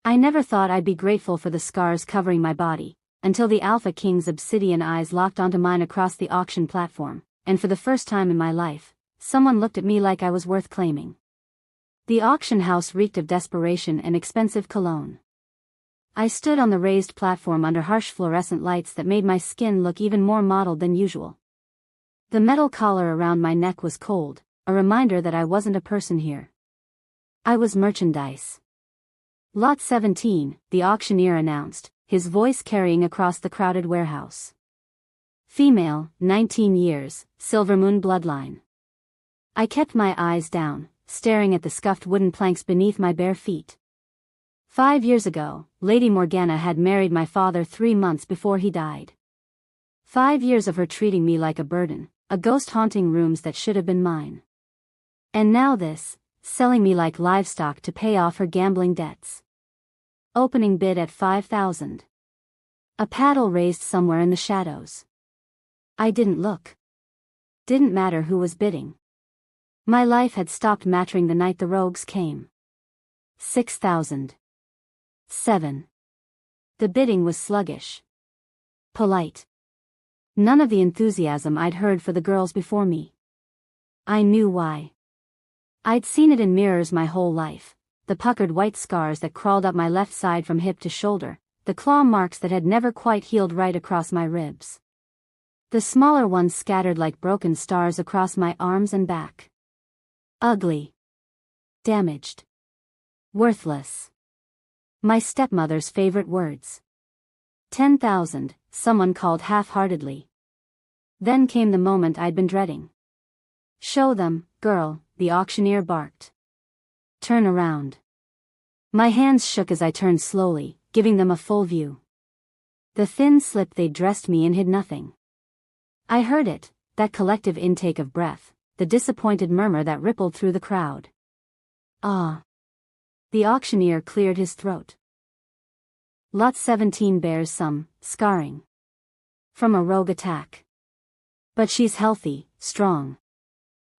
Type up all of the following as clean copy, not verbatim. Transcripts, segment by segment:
I never thought I'd be grateful for the scars covering my body, until the Alpha King's obsidian eyes locked onto mine across the auction platform, and for the first time in my life, someone looked at me like I was worth claiming. The auction house reeked of desperation and expensive cologne. I stood on the raised platform under harsh fluorescent lights that made my skin look even more mottled than usual. The metal collar around my neck was cold, a reminder that I wasn't a person here. I was merchandise. Lot 17, the auctioneer announced, his voice carrying across the crowded warehouse. Female, 19 years, Silvermoon bloodline. I kept my eyes down, staring at the scuffed wooden planks beneath my bare feet. 5 years ago, Lady Morgana had married my father 3 months before he died. 5 years of her treating me like a burden, a ghost haunting rooms that should have been mine. And now this, selling me like livestock to pay off her gambling debts. Opening bid at 5,000. A paddle raised somewhere in the shadows. I didn't look. Didn't matter who was bidding. My life had stopped mattering the night the rogues came. 6,000. 7. The bidding was sluggish. Polite. None of the enthusiasm I'd heard for the girls before me. I knew why. I'd seen it in mirrors my whole life, the puckered white scars that crawled up my left side from hip to shoulder, the claw marks that had never quite healed right across my ribs. The smaller ones scattered like broken stars across my arms and back. Ugly. Damaged. Worthless. My stepmother's favorite words. 10,000, someone called half-heartedly. Then came the moment I'd been dreading. Show them, girl, the auctioneer barked. Turn around. My hands shook as I turned slowly, giving them a full view. The thin slip they'd dressed me in hid nothing. I heard it, that collective intake of breath, the disappointed murmur that rippled through the crowd. Ah. The auctioneer cleared his throat. Lot 17 bears some scarring from a rogue attack. But she's healthy, strong.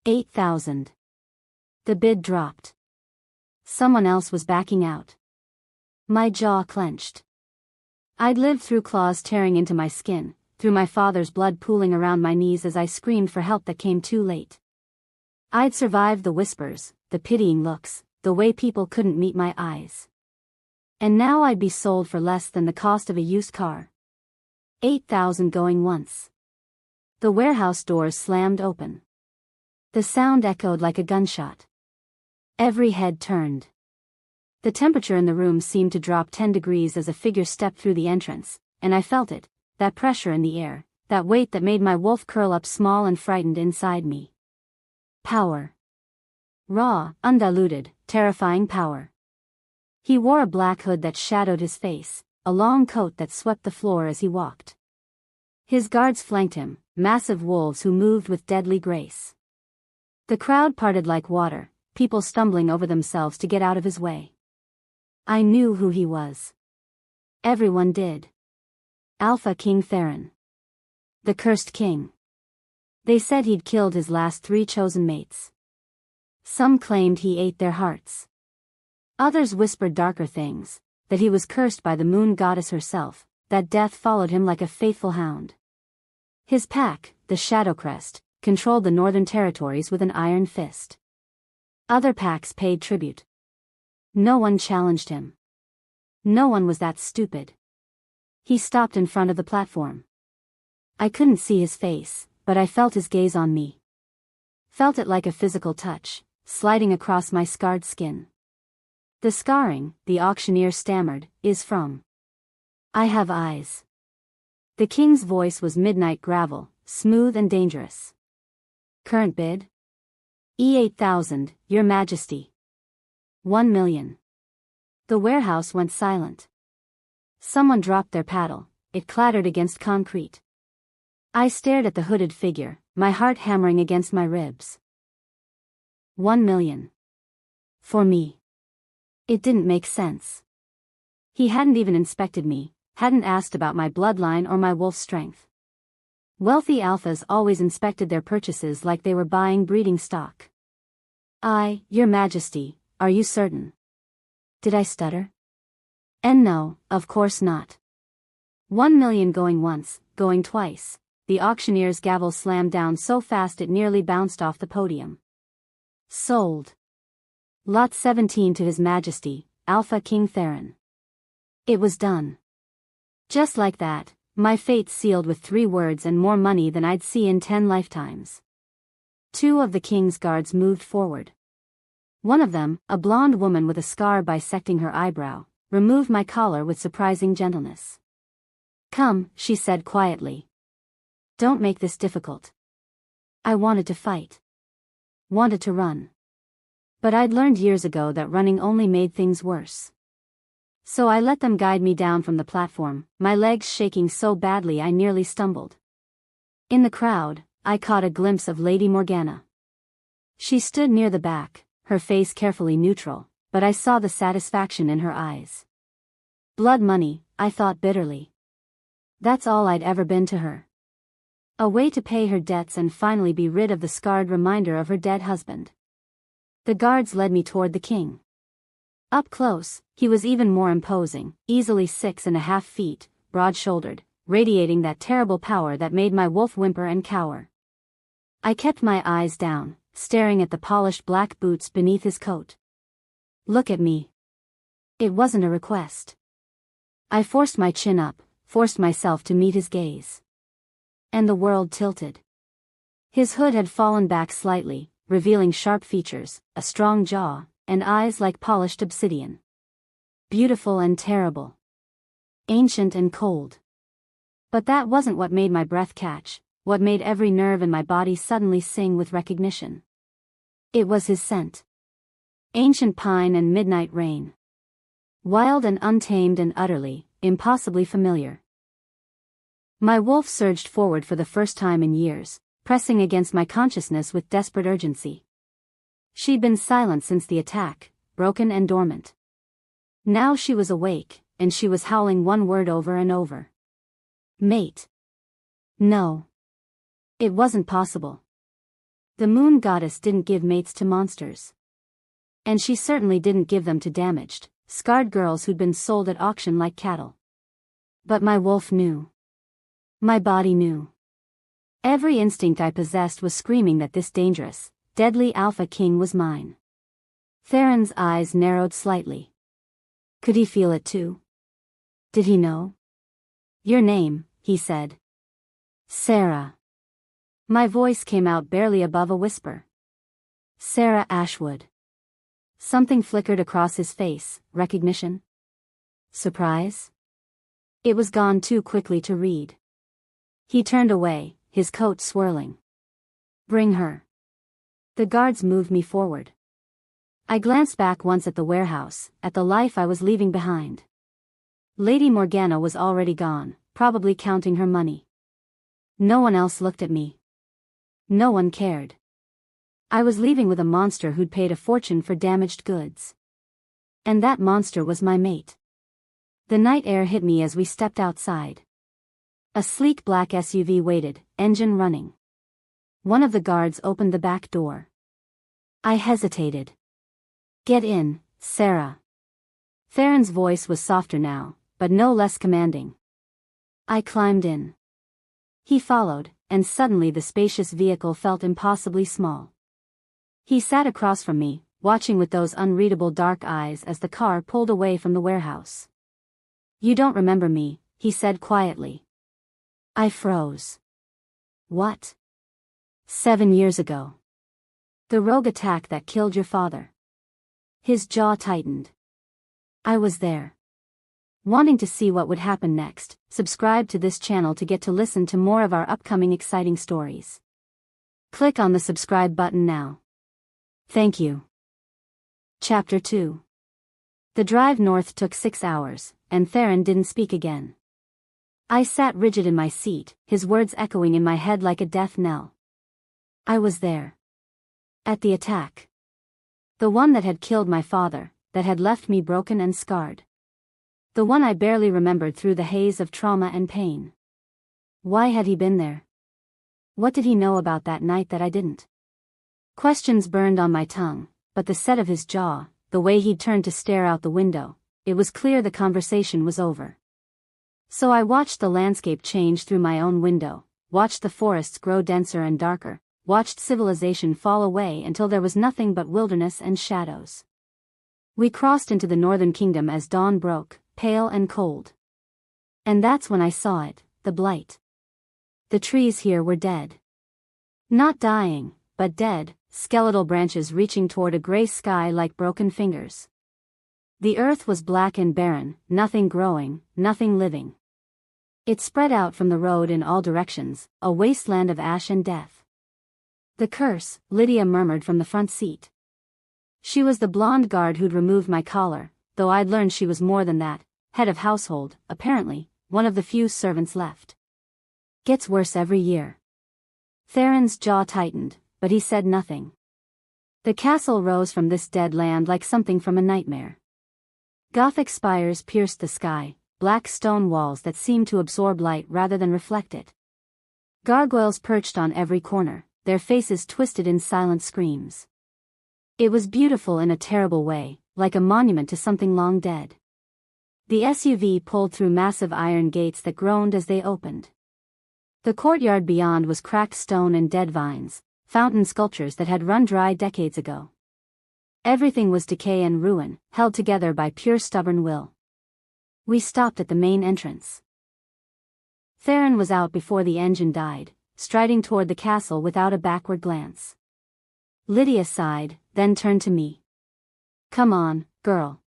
8,000. The bid dropped. Someone else was backing out. My jaw clenched. I'd lived through claws tearing into my skin, through my father's blood pooling around my knees as I screamed for help that came too late. I'd survived the whispers, the pitying looks, the way people couldn't meet my eyes. And now I'd be sold for less than the cost of a used car. 8,000 going once. The warehouse doors slammed open. The sound echoed like a gunshot. Every head turned. The temperature in the room seemed to drop 10 degrees as a figure stepped through the entrance, and I felt it, that pressure in the air, that weight that made my wolf curl up small and frightened inside me. Power. Raw, undiluted, terrifying power. He wore a black hood that shadowed his face, a long coat that swept the floor as he walked. His guards flanked him, massive wolves who moved with deadly grace. The crowd parted like water, people stumbling over themselves to get out of his way. I knew who he was. Everyone did. Alpha King Theron. The cursed king. They said he'd killed his last 3 chosen mates. Some claimed he ate their hearts. Others whispered darker things, that he was cursed by the moon goddess herself, that death followed him like a faithful hound. His pack, the Shadowcrest, controlled the northern territories with an iron fist. Other packs paid tribute. No one challenged him. No one was that stupid. He stopped in front of the platform. I couldn't see his face, but I felt his gaze on me. Felt it like a physical touch, sliding across my scarred skin. The scarring, the auctioneer stammered, is from. I have eyes. The king's voice was midnight gravel, smooth and dangerous. Current bid? E8,000, Your Majesty. 1 million. The warehouse went silent. Someone dropped their paddle, it clattered against concrete. I stared at the hooded figure, my heart hammering against my ribs. 1 million. For me. It didn't make sense. He hadn't even inspected me, hadn't asked about my bloodline or my wolf strength. Wealthy alphas always inspected their purchases like they were buying breeding stock. Your Majesty, are you certain? Did I stutter? And no, of course not. 1 million going once, going twice. The auctioneer's gavel slammed down so fast it nearly bounced off the podium. Sold. Lot 17 to His Majesty, Alpha King Theron. It was done. Just like that, my fate sealed with 3 words and more money than I'd see in 10 lifetimes. 2 of the king's guards moved forward. One of them, a blonde woman with a scar bisecting her eyebrow, removed my collar with surprising gentleness. "Come," she said quietly. "Don't make this difficult." I wanted to fight. Wanted to run. But I'd learned years ago that running only made things worse. So I let them guide me down from the platform, my legs shaking so badly I nearly stumbled. In the crowd, I caught a glimpse of Lady Morgana. She stood near the back, her face carefully neutral, but I saw the satisfaction in her eyes. Blood money, I thought bitterly. That's all I'd ever been to her. A way to pay her debts and finally be rid of the scarred reminder of her dead husband. The guards led me toward the king. Up close, he was even more imposing, easily 6.5 feet, broad-shouldered, radiating that terrible power that made my wolf whimper and cower. I kept my eyes down, staring at the polished black boots beneath his coat. "Look at me." It wasn't a request. I forced my chin up, forced myself to meet his gaze. And the world tilted. His hood had fallen back slightly, revealing sharp features, a strong jaw, and eyes like polished obsidian. Beautiful and terrible. Ancient and cold. But that wasn't what made my breath catch, what made every nerve in my body suddenly sing with recognition. It was his scent. Ancient pine and midnight rain. Wild and untamed and utterly, impossibly familiar. My wolf surged forward for the first time in years, pressing against my consciousness with desperate urgency. She'd been silent since the attack, broken and dormant. Now she was awake, and she was howling one word over and over. Mate. No. It wasn't possible. The moon goddess didn't give mates to monsters. And she certainly didn't give them to damaged, scarred girls who'd been sold at auction like cattle. But my wolf knew. My body knew. Every instinct I possessed was screaming that this dangerous, deadly Alpha King was mine. Theron's eyes narrowed slightly. Could he feel it too? Did he know? "Your name," he said. "Sarah." My voice came out barely above a whisper. "Sarah Ashwood." Something flickered across his face, recognition? Surprise? It was gone too quickly to read. He turned away, his coat swirling. "Bring her." The guards moved me forward. I glanced back once at the warehouse, at the life I was leaving behind. Lady Morgana was already gone, probably counting her money. No one else looked at me. No one cared. I was leaving with a monster who'd paid a fortune for damaged goods. And that monster was my mate. The night air hit me as we stepped outside. A sleek black SUV waited, engine running. One of the guards opened the back door. I hesitated. "Get in, Sarah." Theron's voice was softer now, but no less commanding. I climbed in. He followed, and suddenly the spacious vehicle felt impossibly small. He sat across from me, watching with those unreadable dark eyes as the car pulled away from the warehouse. "You don't remember me," he said quietly. I froze. "What?" "7 years ago. The rogue attack that killed your father." His jaw tightened. I was there. Wanting to see what would happen next, subscribe to this channel to get to listen to more of our upcoming exciting stories. Click on the subscribe button now. Thank you. Chapter 2. The drive north took 6 hours, and Theron didn't speak again. I sat rigid in my seat, his words echoing in my head like a death knell. I was there. At the attack. The one that had killed my father, that had left me broken and scarred. The one I barely remembered through the haze of trauma and pain. Why had he been there? What did he know about that night that I didn't? Questions burned on my tongue, but the set of his jaw, the way he'd turned to stare out the window, it was clear the conversation was over. So I watched the landscape change through my own window, watched the forests grow denser and darker, watched civilization fall away until there was nothing but wilderness and shadows. We crossed into the northern kingdom as dawn broke, pale and cold. And that's when I saw it, the blight. The trees here were dead. Not dying, but dead, skeletal branches reaching toward a gray sky like broken fingers. The earth was black and barren, nothing growing, nothing living. It spread out from the road in all directions, a wasteland of ash and death. "The curse," Lydia murmured from the front seat. She was the blonde guard who'd removed my collar, though I'd learned she was more than that, head of household, apparently, one of the few servants left. "Gets worse every year." Theron's jaw tightened, but he said nothing. The castle rose from this dead land like something from a nightmare. Gothic spires pierced the sky, black stone walls that seemed to absorb light rather than reflect it. Gargoyles perched on every corner, their faces twisted in silent screams. It was beautiful in a terrible way, like a monument to something long dead. The SUV pulled through massive iron gates that groaned as they opened. The courtyard beyond was cracked stone and dead vines, fountain sculptures that had run dry decades ago. Everything was decay and ruin, held together by pure stubborn will. We stopped at the main entrance. Theron was out before the engine died, striding toward the castle without a backward glance. Lydia sighed, then turned to me. "Come on, girl.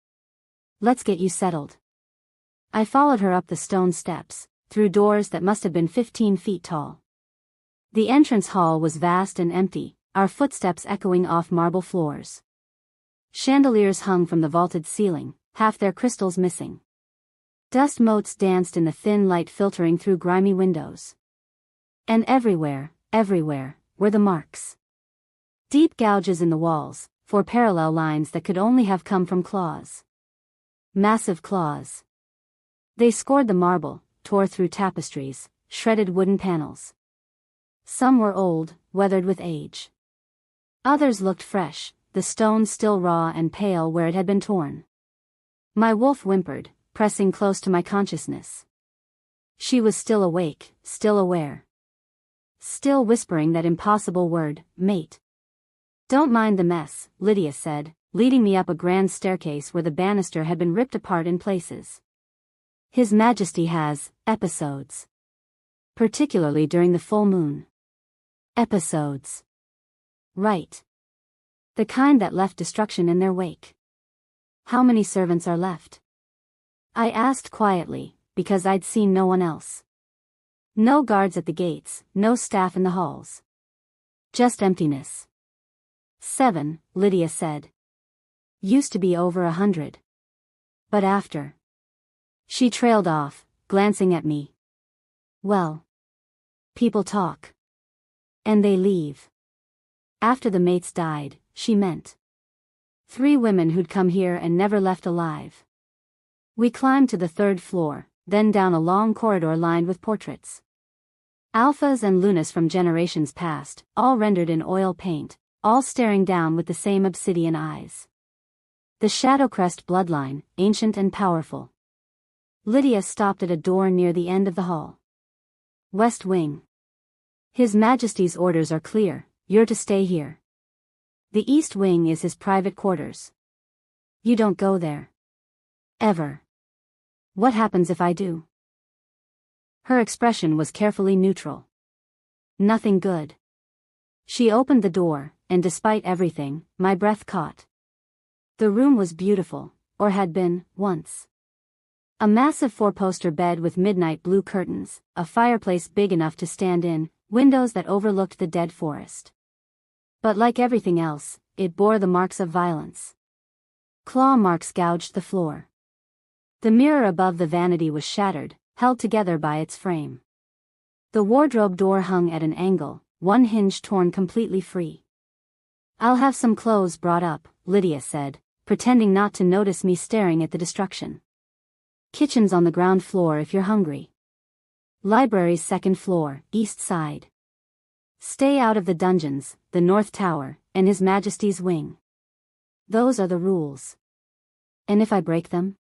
Let's get you settled." I followed her up the stone steps, through doors that must have been 15 feet tall. The entrance hall was vast and empty, our footsteps echoing off marble floors. Chandeliers hung from the vaulted ceiling, half their crystals missing. Dust motes danced in the thin light filtering through grimy windows. And everywhere, were the marks. Deep gouges in the walls, 4 parallel lines that could only have come from claws. Massive claws. They scored the marble, tore through tapestries, shredded wooden panels. Some were old, weathered with age. Others looked fresh, the stone still raw and pale where it had been torn. My wolf whimpered, pressing close to my consciousness. She was still awake, still aware. Still whispering that impossible word, mate. "Don't mind the mess," Lydia said, leading me up a grand staircase where the banister had been ripped apart in places. "His Majesty has episodes. Particularly during the full moon." Episodes. Right. The kind that left destruction in their wake. "How many servants are left?" I asked quietly, because I'd seen no one else. No guards at the gates, no staff in the halls. Just emptiness. 7, Lydia said. Used to be over 100. But after. She trailed off, glancing at me. Well. People talk. And they leave. After the mates died, she meant. 3 women who'd come here and never left alive. We climbed to the 3rd floor, then down a long corridor lined with portraits. Alphas and Lunas from generations past, all rendered in oil paint, all staring down with the same obsidian eyes. The Shadowcrest bloodline, ancient and powerful. Lydia stopped at a door near the end of the hall. West Wing. His Majesty's orders are clear, you're to stay here. The East Wing is his private quarters. You don't go there. Ever. What happens if I do? Her expression was carefully neutral. Nothing good. She opened the door, and despite everything, my breath caught. The room was beautiful, or had been, once. A massive 4-poster bed with midnight blue curtains, a fireplace big enough to stand in, windows that overlooked the dead forest. But like everything else, it bore the marks of violence. Claw marks gouged the floor. The mirror above the vanity was shattered, held together by its frame. The wardrobe door hung at an angle, one hinge torn completely free. I'll have some clothes brought up, Lydia said, pretending not to notice me staring at the destruction. Kitchen's on the ground floor if you're hungry. Library's 2nd floor, east side. Stay out of the dungeons, the North Tower, and His Majesty's wing. Those are the rules. And if I break them?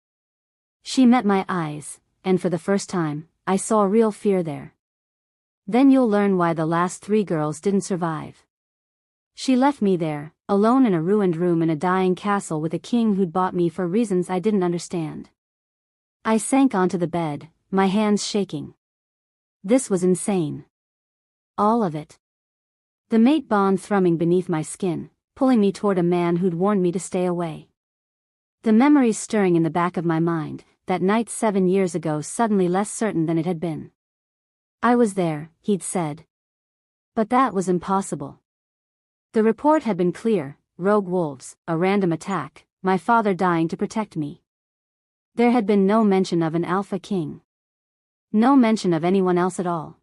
She met my eyes, and for the first time, I saw real fear there. Then you'll learn why the last 3 girls didn't survive. She left me there, alone in a ruined room in a dying castle with a king who'd bought me for reasons I didn't understand. I sank onto the bed, my hands shaking. This was insane. All of it. The mate bond thrumming beneath my skin, pulling me toward a man who'd warned me to stay away. The memories stirring in the back of my mind, that night 7 years ago suddenly less certain than it had been. I was there, he'd said. But that was impossible. The report had been clear: rogue wolves, a random attack, my father dying to protect me. There had been no mention of an Alpha King. No mention of anyone else at all.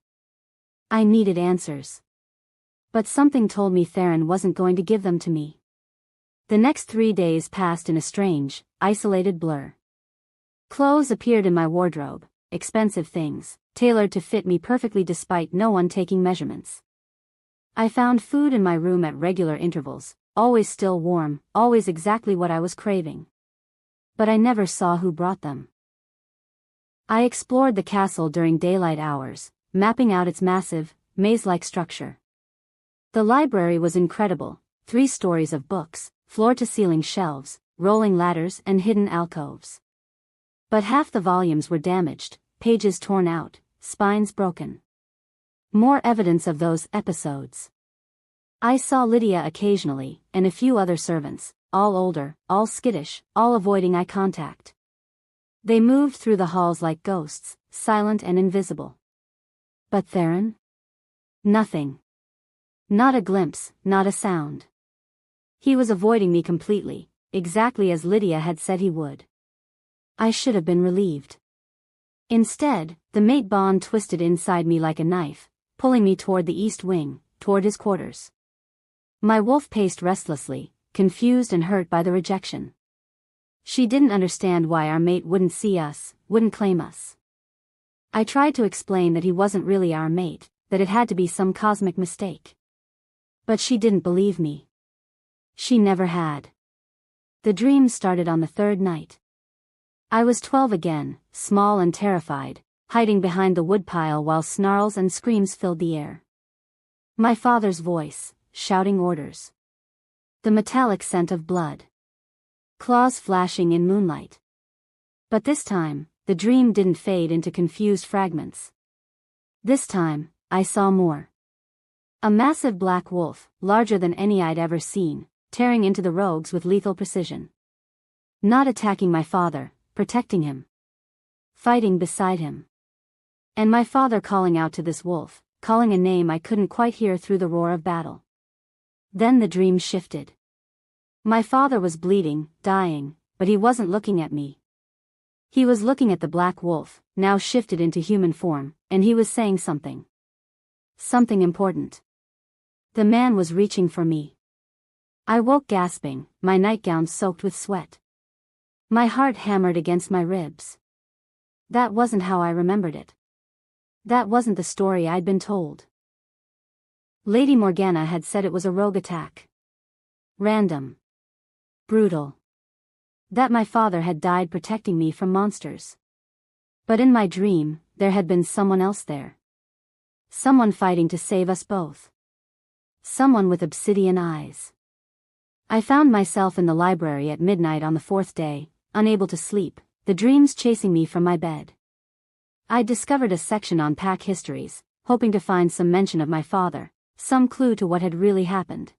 I needed answers. But something told me Theron wasn't going to give them to me. The next 3 days passed in a strange, isolated blur. Clothes appeared in my wardrobe, expensive things, tailored to fit me perfectly despite no one taking measurements. I found food in my room at regular intervals, always still warm, always exactly what I was craving. But I never saw who brought them. I explored the castle during daylight hours, mapping out its massive, maze-like structure. The library was incredible: 3 stories of books, floor-to-ceiling shelves, rolling ladders and hidden alcoves. But half the volumes were damaged, pages torn out, spines broken. More evidence of those episodes. I saw Lydia occasionally, and a few other servants, all older, all skittish, all avoiding eye contact. They moved through the halls like ghosts, silent and invisible. But Theron? Nothing. Not a glimpse, not a sound. He was avoiding me completely, exactly as Lydia had said he would. I should have been relieved. Instead, the mate bond twisted inside me like a knife, pulling me toward the east wing, toward his quarters. My wolf paced restlessly, confused and hurt by the rejection. She didn't understand why our mate wouldn't see us, wouldn't claim us. I tried to explain that he wasn't really our mate, that it had to be some cosmic mistake. But she didn't believe me. She never had. The dream started on the 3rd night. I was 12 again, small and terrified, hiding behind the woodpile while snarls and screams filled the air. My father's voice, shouting orders. The metallic scent of blood. Claws flashing in moonlight. But this time, the dream didn't fade into confused fragments. This time, I saw more. A massive black wolf, larger than any I'd ever seen, tearing into the rogues with lethal precision. Not attacking my father, protecting him. Fighting beside him. And my father calling out to this wolf, calling a name I couldn't quite hear through the roar of battle. Then the dream shifted. My father was bleeding, dying, but he wasn't looking at me. He was looking at the black wolf, now shifted into human form, and he was saying something. Something important. The man was reaching for me. I woke gasping, my nightgown soaked with sweat. My heart hammered against my ribs. That wasn't how I remembered it. That wasn't the story I'd been told. Lady Morgana had said it was a rogue attack. Random. Brutal. That my father had died protecting me from monsters. But in my dream, there had been someone else there. Someone fighting to save us both. Someone with obsidian eyes. I found myself in the library at midnight on the 4th day, unable to sleep, the dreams chasing me from my bed. I discovered a section on pack histories, hoping to find some mention of my father, some clue to what had really happened.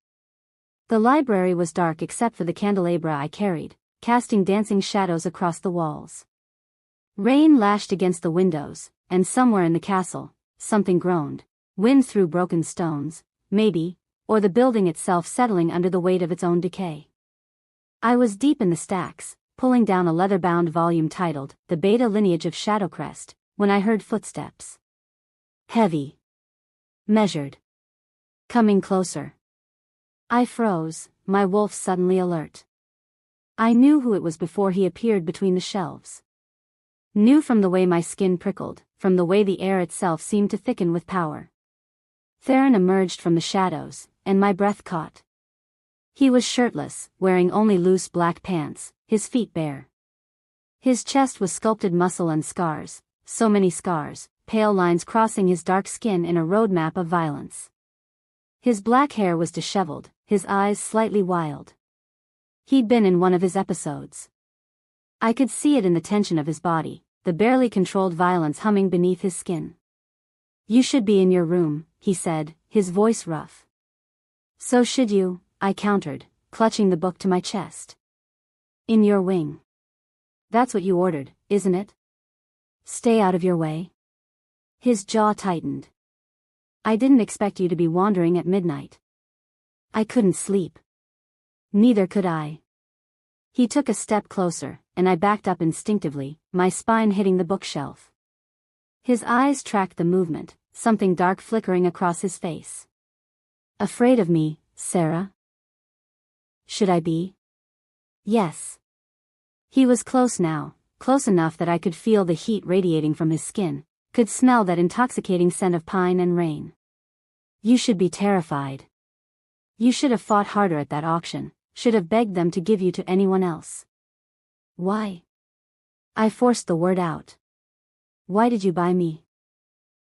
The library was dark except for the candelabra I carried, casting dancing shadows across the walls. Rain lashed against the windows, and somewhere in the castle, something groaned. Wind through broken stones, maybe, or the building itself settling under the weight of its own decay. I was deep in the stacks, pulling down a leather-bound volume titled The Beta Lineage of Shadowcrest, when I heard footsteps. Heavy. Measured. Coming closer. I froze, my wolf suddenly alert. I knew who it was before he appeared between the shelves. Knew from the way my skin prickled, from the way the air itself seemed to thicken with power. Theron emerged from the shadows, and my breath caught. He was shirtless, wearing only loose black pants, his feet bare. His chest was sculpted muscle and scars, so many scars, pale lines crossing his dark skin in a roadmap of violence. His black hair was disheveled, his eyes slightly wild. He'd been in one of his episodes. I could see it in the tension of his body, the barely controlled violence humming beneath his skin. "You should be in your room," he said, his voice rough. "So should you," I countered, clutching the book to my chest. "In your wing. That's what you ordered, isn't it? Stay out of your way." His jaw tightened. "I didn't expect you to be wandering at midnight." I couldn't sleep. Neither could I. He took a step closer, and I backed up instinctively, my spine hitting the bookshelf. His eyes tracked the movement, something dark flickering across his face. "Afraid of me, Sarah?" "Should I be?" "Yes." He was close now, close enough that I could feel the heat radiating from his skin, could smell that intoxicating scent of pine and rain. "You should be terrified. You should have fought harder at that auction, should have begged them to give you to anyone else." "Why?" I forced the word out. "Why did you buy me?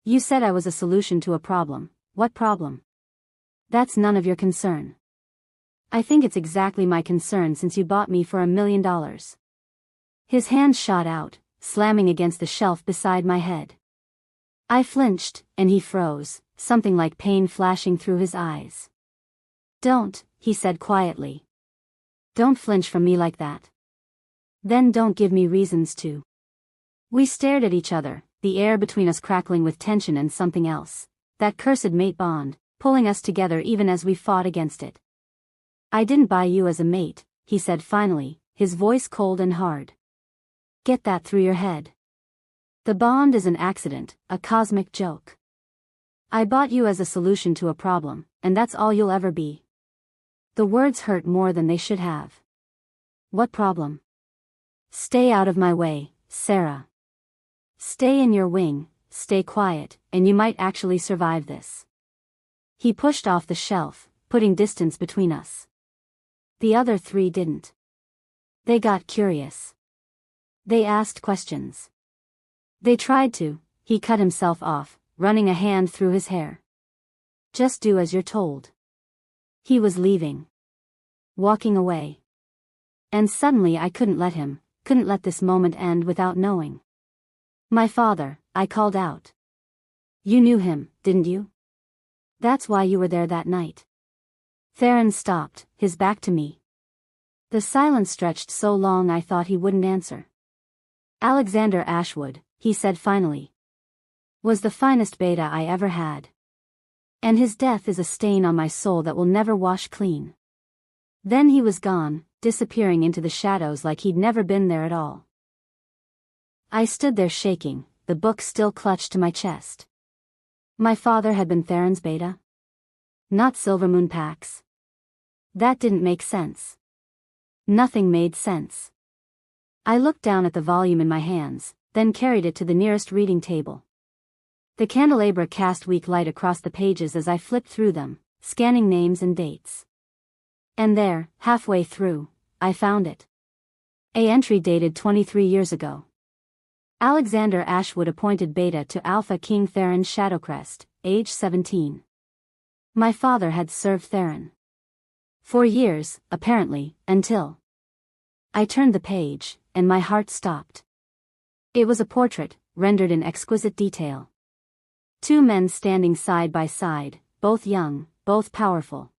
You said I was a solution to a problem. What problem?" "That's none of your concern." "I think it's exactly my concern since you bought me for $1 million. His hand shot out, slamming against the shelf beside my head. I flinched, and he froze, something like pain flashing through his eyes. "Don't," he said quietly. "Don't flinch from me like that. Then don't give me reasons to." We stared at each other, the air between us crackling with tension and something else, that cursed mate bond, pulling us together even as we fought against it. "I didn't buy you as a mate," he said finally, his voice cold and hard. "Get that through your head. The bond is an accident, a cosmic joke. I bought you as a solution to a problem, and that's all you'll ever be." The words hurt more than they should have. "What problem?" "Stay out of my way, Sarah. Stay in your wing, stay quiet, and you might actually survive this." He pushed off the shelf, putting distance between us. The other three didn't. They got curious. They asked questions. They tried to. He cut himself off, running a hand through his hair. "Just do as you're told." He was leaving. Walking away. And suddenly I couldn't let him, couldn't let this moment end without knowing. "My father," I called out. "You knew him, didn't you? That's why you were there that night." Theron stopped, his back to me. The silence stretched so long I thought he wouldn't answer. "Alexander Ashwood," he said finally, "was the finest beta I ever had. And his death is a stain on my soul that will never wash clean." Then he was gone, disappearing into the shadows like he'd never been there at all. I stood there shaking, the book still clutched to my chest. My father had been Theron's beta? Not Silvermoon Pax. That didn't make sense. Nothing made sense. I looked down at the volume in my hands, then carried it to the nearest reading table. The candelabra cast weak light across the pages as I flipped through them, scanning names and dates. And there, halfway through, I found it. A entry dated 23 years ago. Alexander Ashwood appointed beta to Alpha King Theron Shadowcrest, age 17. My father had served Theron. 4 years, apparently, until... I turned the page, and my heart stopped. It was a portrait, rendered in exquisite detail. 2 men standing side by side, both young, both powerful.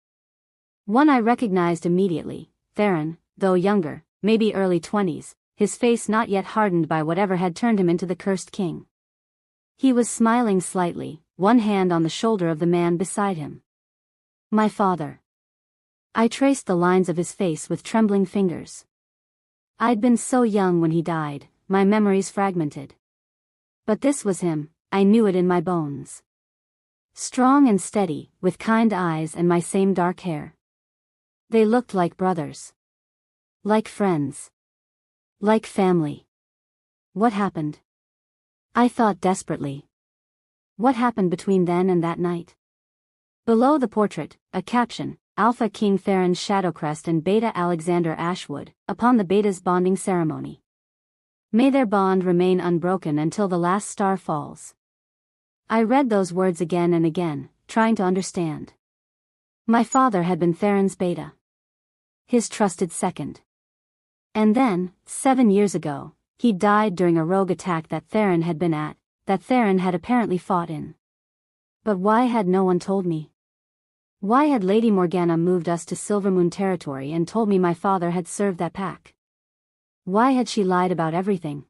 One I recognized immediately, Theron, though younger, maybe early 20s, his face not yet hardened by whatever had turned him into the cursed king. He was smiling slightly, one hand on the shoulder of the man beside him. My father. I traced the lines of his face with trembling fingers. I'd been so young when he died, my memories fragmented. But this was him, I knew it in my bones. Strong and steady, with kind eyes and my same dark hair. They looked like brothers. Like friends. Like family. What happened? I thought desperately. What happened between then and that night? Below the portrait, a caption, Alpha King Theron Shadowcrest and Beta Alexander Ashwood, upon the Beta's bonding ceremony. May their bond remain unbroken until the last star falls. I read those words again and again, trying to understand. My father had been Theron's beta. His trusted second. And then, 7 years ago, he died during a rogue attack that Theron had been at, that Theron had apparently fought in. But why had no one told me? Why had Lady Morgana moved us to Silvermoon territory and told me my father had served that pack? Why had she lied about everything?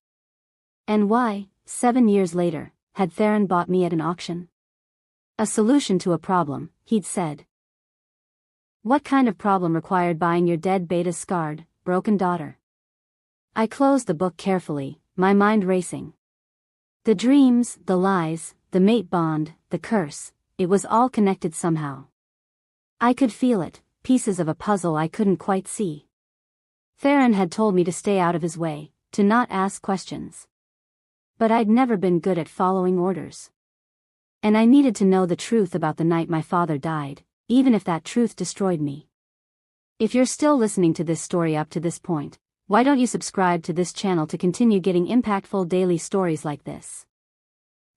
And why, 7 years later, had Theron bought me at an auction? A solution to a problem, he'd said. What kind of problem required buying your dead beta's scarred, broken daughter? I closed the book carefully, my mind racing. The dreams, the lies, the mate bond, the curse, it was all connected somehow. I could feel it, pieces of a puzzle I couldn't quite see. Theron had told me to stay out of his way, to not ask questions. But I'd never been good at following orders. And I needed to know the truth about the night my father died, even if that truth destroyed me. If you're still listening to this story up to this point, why don't you subscribe to this channel to continue getting impactful daily stories like this?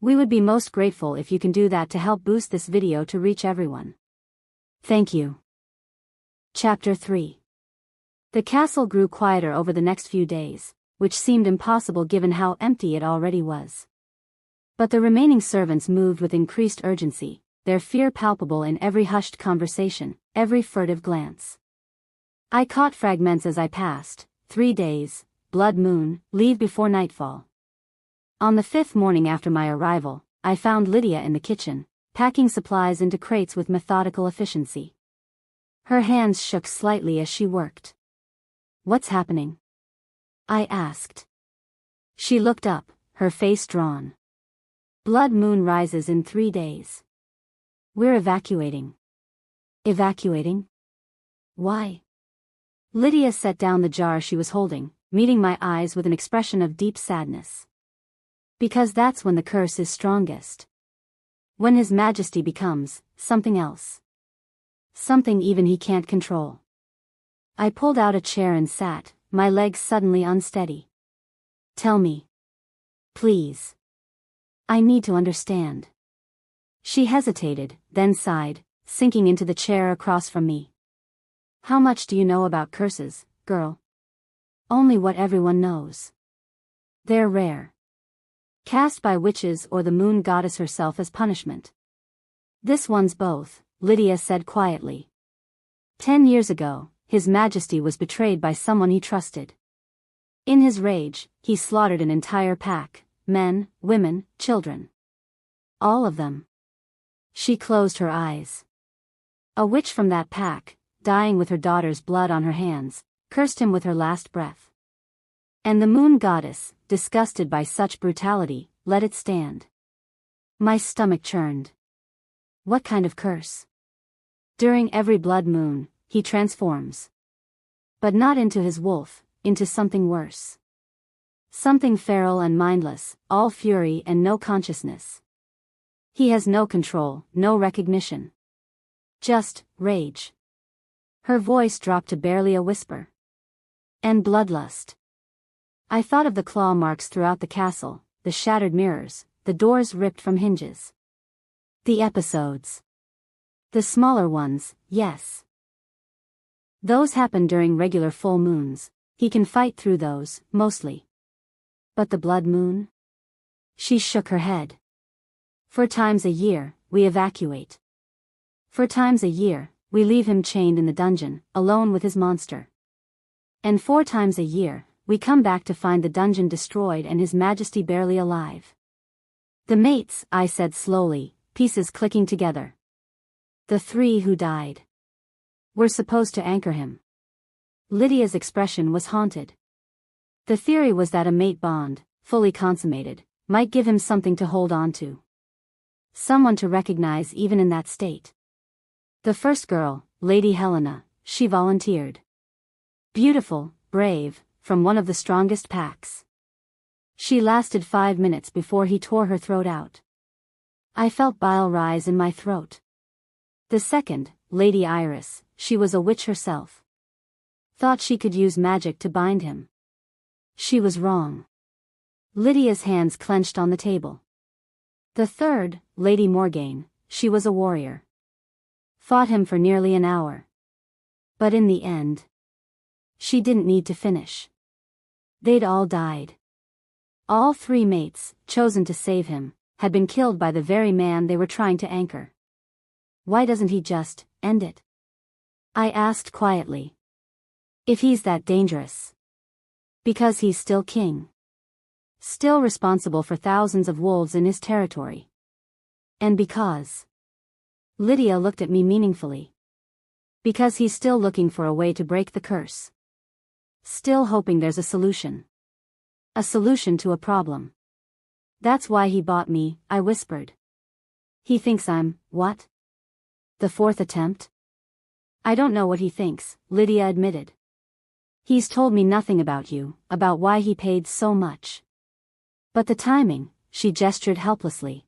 We would be most grateful if you can do that to help boost this video to reach everyone. Thank you. Chapter 3. The castle grew quieter over the next few days, which seemed impossible given how empty it already was. But the remaining servants moved with increased urgency, their fear palpable in every hushed conversation, every furtive glance. I caught fragments as I passed: 3 days, blood moon, leave before nightfall. On the 5th morning after my arrival, I found Lydia in the kitchen, packing supplies into crates with methodical efficiency. Her hands shook slightly as she worked. "What's happening?" I asked. She looked up, her face drawn. "Blood moon rises in 3 days. We're evacuating." "Evacuating? Why?" Lydia set down the jar she was holding, meeting my eyes with an expression of deep sadness. "Because that's when the curse is strongest. When His Majesty becomes something else. Something even he can't control." I pulled out a chair and sat, my legs suddenly unsteady. "Tell me. Please. I need to understand." She hesitated, then sighed, sinking into the chair across from me. "How much do you know about curses, girl?" "Only what everyone knows. They're rare. Cast by witches or the moon goddess herself as punishment." "This one's both," Lydia said quietly. 10 years ago, His Majesty was betrayed by someone he trusted. In his rage, he slaughtered an entire pack, men, women, children. All of them. She closed her eyes. A witch from that pack, dying with her daughter's blood on her hands, cursed him with her last breath. And the moon goddess, disgusted by such brutality, let it stand. My stomach churned. What kind of curse? During every blood moon, he transforms. But not into his wolf, into something worse. Something feral and mindless, all fury and no consciousness. He has no control, no recognition. Just rage. Her voice dropped to barely a whisper. And bloodlust. I thought of the claw marks throughout the castle, the shattered mirrors, the doors ripped from hinges. The episodes. The smaller ones, yes. Those happen during regular full moons. He can fight through those, mostly. But the blood moon? She shook her head. 4 times a year, we evacuate. 4 times a year, we leave him chained in the dungeon, alone with his monster. And 4 times a year, we come back to find the dungeon destroyed and His Majesty barely alive. The mates, I said slowly, pieces clicking together. The 3 who died. We're supposed to anchor him. Lydia's expression was haunted. The theory was that a mate bond, fully consummated, might give him something to hold on to. Someone to recognize even in that state. The first girl, Lady Helena, she volunteered. Beautiful, brave, from one of the strongest packs. She lasted 5 minutes before he tore her throat out. I felt bile rise in my throat. The second, Lady Iris, she was a witch herself. Thought she could use magic to bind him. She was wrong. Lydia's hands clenched on the table. The third, Lady Morgaine, she was a warrior. Fought him for nearly an hour. But in the end, she didn't need to finish. They'd all died. All three mates, chosen to save him, had been killed by the very man they were trying to anchor. Why doesn't he just end it? I asked quietly. If he's that dangerous. Because he's still king. Still responsible for thousands of wolves in his territory. And because. Lydia looked at me meaningfully. Because he's still looking for a way to break the curse. Still hoping there's a solution. A solution to a problem. That's why he bought me, I whispered. He thinks I'm, what? The fourth attempt? I don't know what he thinks, Lydia admitted. He's told me nothing about you, about why he paid so much. But the timing, she gestured helplessly.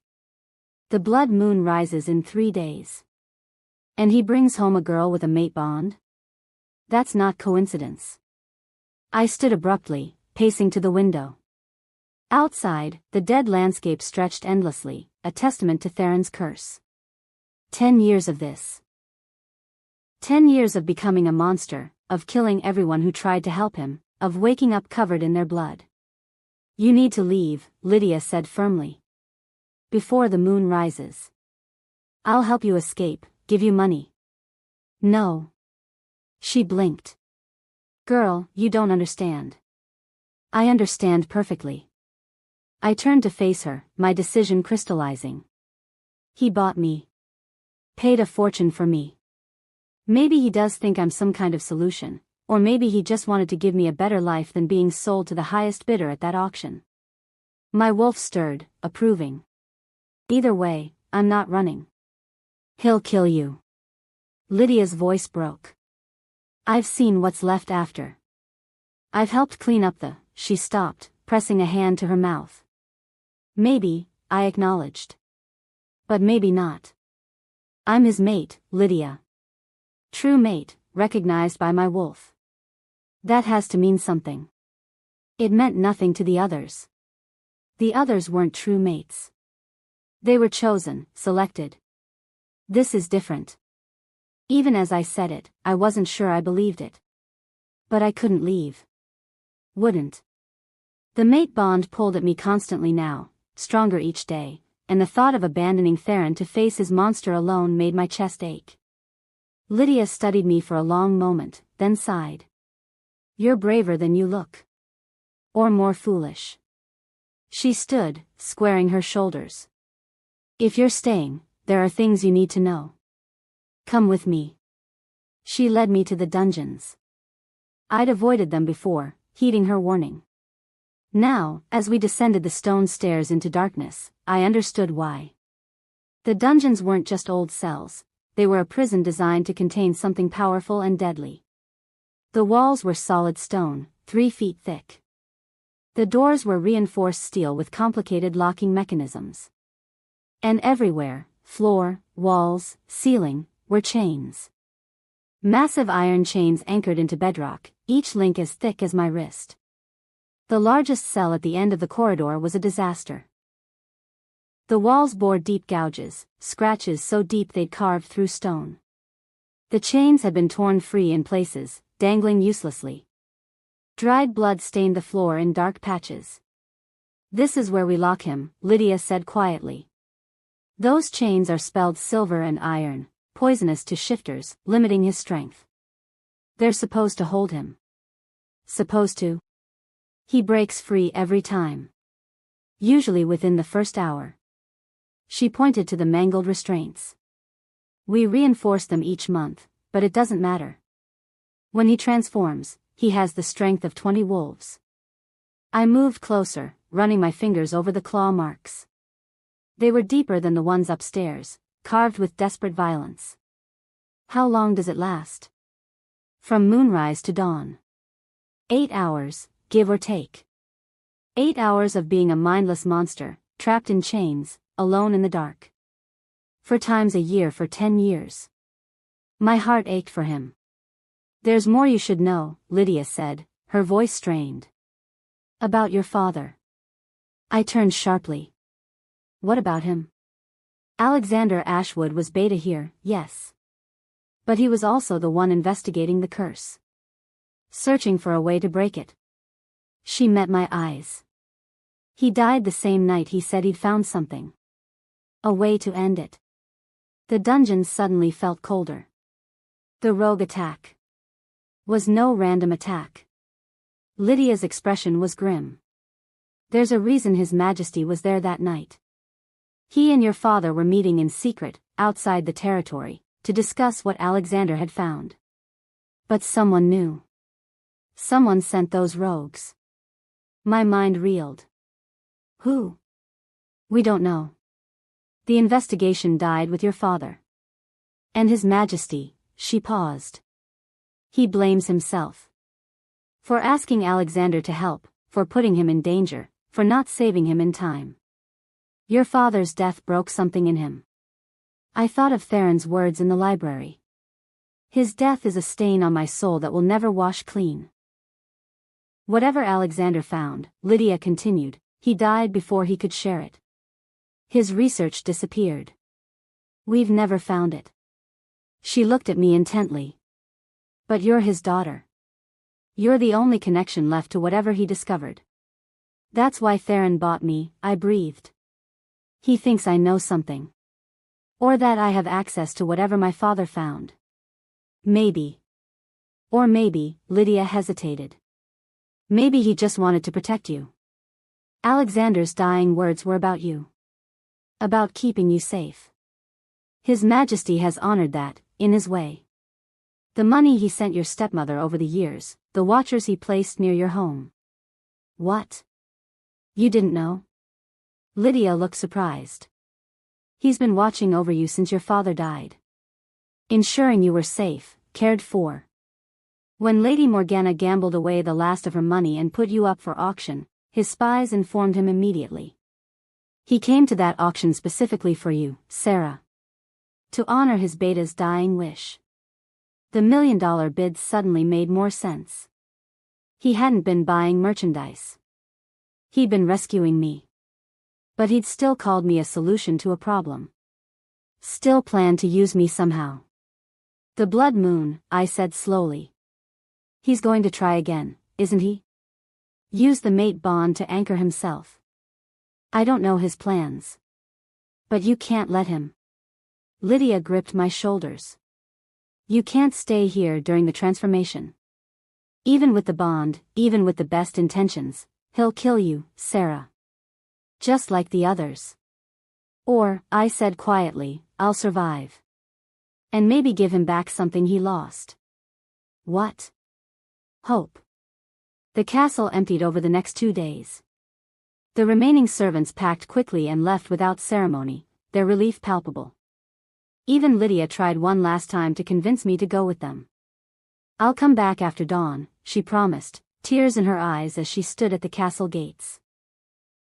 The blood moon rises in 3 days. And he brings home a girl with a mate bond? That's not coincidence. I stood abruptly, pacing to the window. Outside, the dead landscape stretched endlessly, a testament to Theron's curse. 10 years of this. 10 years of becoming a monster, of killing everyone who tried to help him, of waking up covered in their blood. You need to leave, Lydia said firmly. Before the moon rises. I'll help you escape, give you money. No. She blinked. Girl, you don't understand. I understand perfectly. I turned to face her, my decision crystallizing. He bought me. Paid a fortune for me. Maybe he does think I'm some kind of solution, or maybe he just wanted to give me a better life than being sold to the highest bidder at that auction. My wolf stirred, approving. Either way, I'm not running. He'll kill you. Lydia's voice broke. I've seen what's left after. I've helped clean up the. She stopped, pressing a hand to her mouth. Maybe, I acknowledged. But maybe not. I'm his mate, Lydia. True mate, recognized by my wolf. That has to mean something. It meant nothing to the others. The others weren't true mates. They were chosen, selected. This is different. Even as I said it, I wasn't sure I believed it. But I couldn't leave. Wouldn't. The mate bond pulled at me constantly now, stronger each day, and the thought of abandoning Theron to face his monster alone made my chest ache. Lydia studied me for a long moment, then sighed. You're braver than you look. Or more foolish. She stood, squaring her shoulders. If you're staying, there are things you need to know. Come with me. She led me to the dungeons. I'd avoided them before, heeding her warning. Now, as we descended the stone stairs into darkness, I understood why. The dungeons weren't just old cells, they were a prison designed to contain something powerful and deadly. The walls were solid stone, 3 feet thick. The doors were reinforced steel with complicated locking mechanisms. And everywhere, floor, walls, ceiling, were chains. Massive iron chains anchored into bedrock, each link as thick as my wrist. The largest cell at the end of the corridor was a disaster. The walls bore deep gouges, scratches so deep they'd carved through stone. The chains had been torn free in places, dangling uselessly. Dried blood stained the floor in dark patches. This is where we lock him, Lydia said quietly. Those chains are spelled silver and iron, poisonous to shifters, limiting his strength. They're supposed to hold him. Supposed to? He breaks free every time. Usually within the first hour. She pointed to the mangled restraints. We reinforce them each month, but it doesn't matter. When he transforms, he has the strength of 20 wolves. I moved closer, running my fingers over the claw marks. They were deeper than the ones upstairs, carved with desperate violence. How long does it last? From moonrise to dawn. 8 hours, give or take. 8 hours of being a mindless monster, trapped in chains, alone in the dark. 4 times a year for 10 years. My heart ached for him. There's more you should know, Lydia said, her voice strained. About your father. I turned sharply. What about him? Alexander Ashwood was beta here, yes. But he was also the one investigating the curse. Searching for a way to break it. She met my eyes. He died the same night he said he'd found something. A way to end it. The dungeon suddenly felt colder. The rogue attack was no random attack. Lydia's expression was grim. There's a reason His Majesty was there that night. He and your father were meeting in secret, outside the territory, to discuss what Alexander had found. But someone knew. Someone sent those rogues. My mind reeled. Who? We don't know. The investigation died with your father. And His Majesty, she paused. He blames himself. For asking Alexander to help, for putting him in danger, for not saving him in time. Your father's death broke something in him. I thought of Theron's words in the library. His death is a stain on my soul that will never wash clean. Whatever Alexander found, Lydia continued, he died before he could share it. His research disappeared. We've never found it. She looked at me intently. But you're his daughter. You're the only connection left to whatever he discovered. That's why Theron bought me, I breathed. He thinks I know something. Or that I have access to whatever my father found. Maybe. Or maybe, Lydia hesitated. Maybe he just wanted to protect you. Alexander's dying words were about you. About keeping you safe. His Majesty has honored that, in his way. The money he sent your stepmother over the years, the watchers he placed near your home. What? You didn't know? Lydia looked surprised. He's been watching over you since your father died. Ensuring you were safe, cared for. When Lady Morgana gambled away the last of her money and put you up for auction, his spies informed him immediately. He came to that auction specifically for you, Sarah. To honor his beta's dying wish. The $1 million bid suddenly made more sense. He hadn't been buying merchandise. He'd been rescuing me. But he'd still called me a solution to a problem. Still planned to use me somehow. The blood moon, I said slowly. He's going to try again, isn't he? Use the mate bond to anchor himself. I don't know his plans. But you can't let him. Lydia gripped my shoulders. You can't stay here during the transformation. Even with the bond, even with the best intentions, he'll kill you, Sarah. Just like the others. Or, I said quietly, I'll survive. And maybe give him back something he lost. What? Hope. The castle emptied over the next 2 days. The remaining servants packed quickly and left without ceremony, their relief palpable. Even Lydia tried one last time to convince me to go with them. I'll come back after dawn, she promised, tears in her eyes as she stood at the castle gates.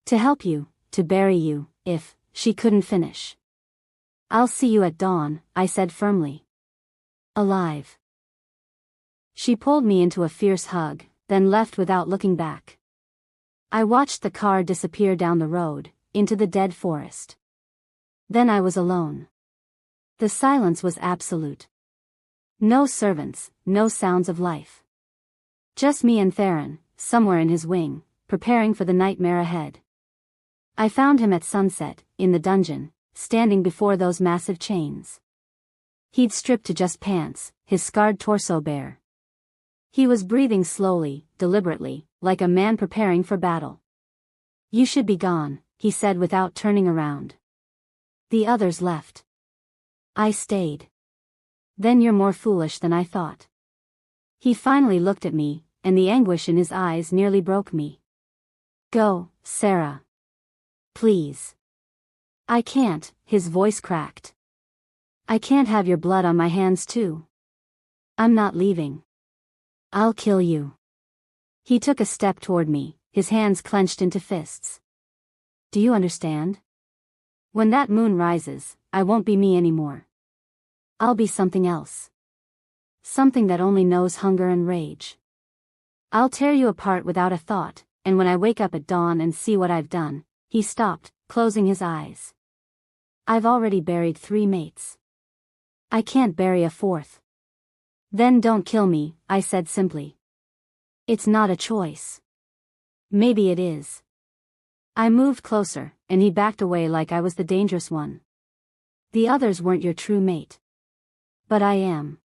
To help you, to bury you, if she couldn't finish. I'll see you at dawn, I said firmly. Alive. She pulled me into a fierce hug, then left without looking back. I watched the car disappear down the road, into the dead forest. Then I was alone. The silence was absolute. No servants, no sounds of life. Just me and Theron, somewhere in his wing, preparing for the nightmare ahead. I found him at sunset, in the dungeon, standing before those massive chains. He'd stripped to just pants, his scarred torso bare. He was breathing slowly, deliberately, like a man preparing for battle. You should be gone, he said without turning around. The others left. I stayed. Then you're more foolish than I thought. He finally looked at me, and the anguish in his eyes nearly broke me. Go, Sarah. Please. I can't, his voice cracked. I can't have your blood on my hands too. I'm not leaving. I'll kill you. He took a step toward me, his hands clenched into fists. Do you understand? When that moon rises, I won't be me anymore. I'll be something else. Something that only knows hunger and rage. I'll tear you apart without a thought, and when I wake up at dawn and see what I've done, He stopped, closing his eyes. I've already buried 3 mates. I can't bury a 4th. Then don't kill me, I said simply. It's not a choice. Maybe it is. I moved closer, and he backed away like I was the dangerous one. The others weren't your true mate. But I am.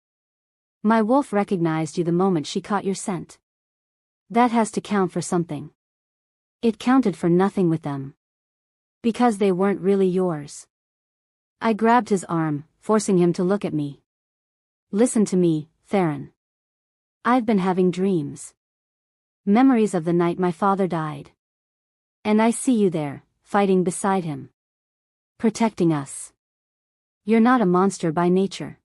My wolf recognized you the moment she caught your scent. That has to count for something. It counted for nothing with them. Because they weren't really yours. I grabbed his arm, forcing him to look at me. Listen to me, Theron. I've been having dreams. Memories of the night my father died. And I see you there, fighting beside him. Protecting us. You're not a monster by nature.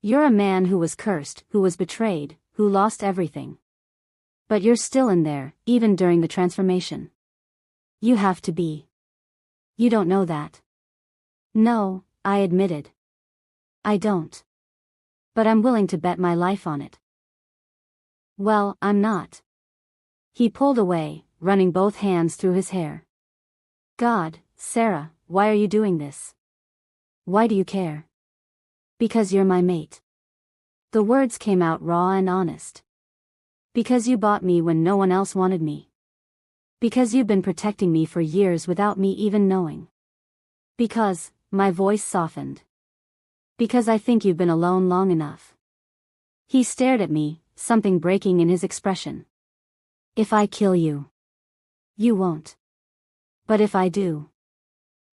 You're a man who was cursed, who was betrayed, who lost everything. But you're still in there, even during the transformation. You have to be. You don't know that. No, I admitted. I don't. But I'm willing to bet my life on it. Well, I'm not. He pulled away, running both hands through his hair. God, Sarah, why are you doing this? Why do you care? Because you're my mate. The words came out raw and honest. Because you bought me when no one else wanted me. Because you've been protecting me for years without me even knowing. Because, my voice softened. Because I think you've been alone long enough. He stared at me, something breaking in his expression. If I kill you. You won't. But if I do.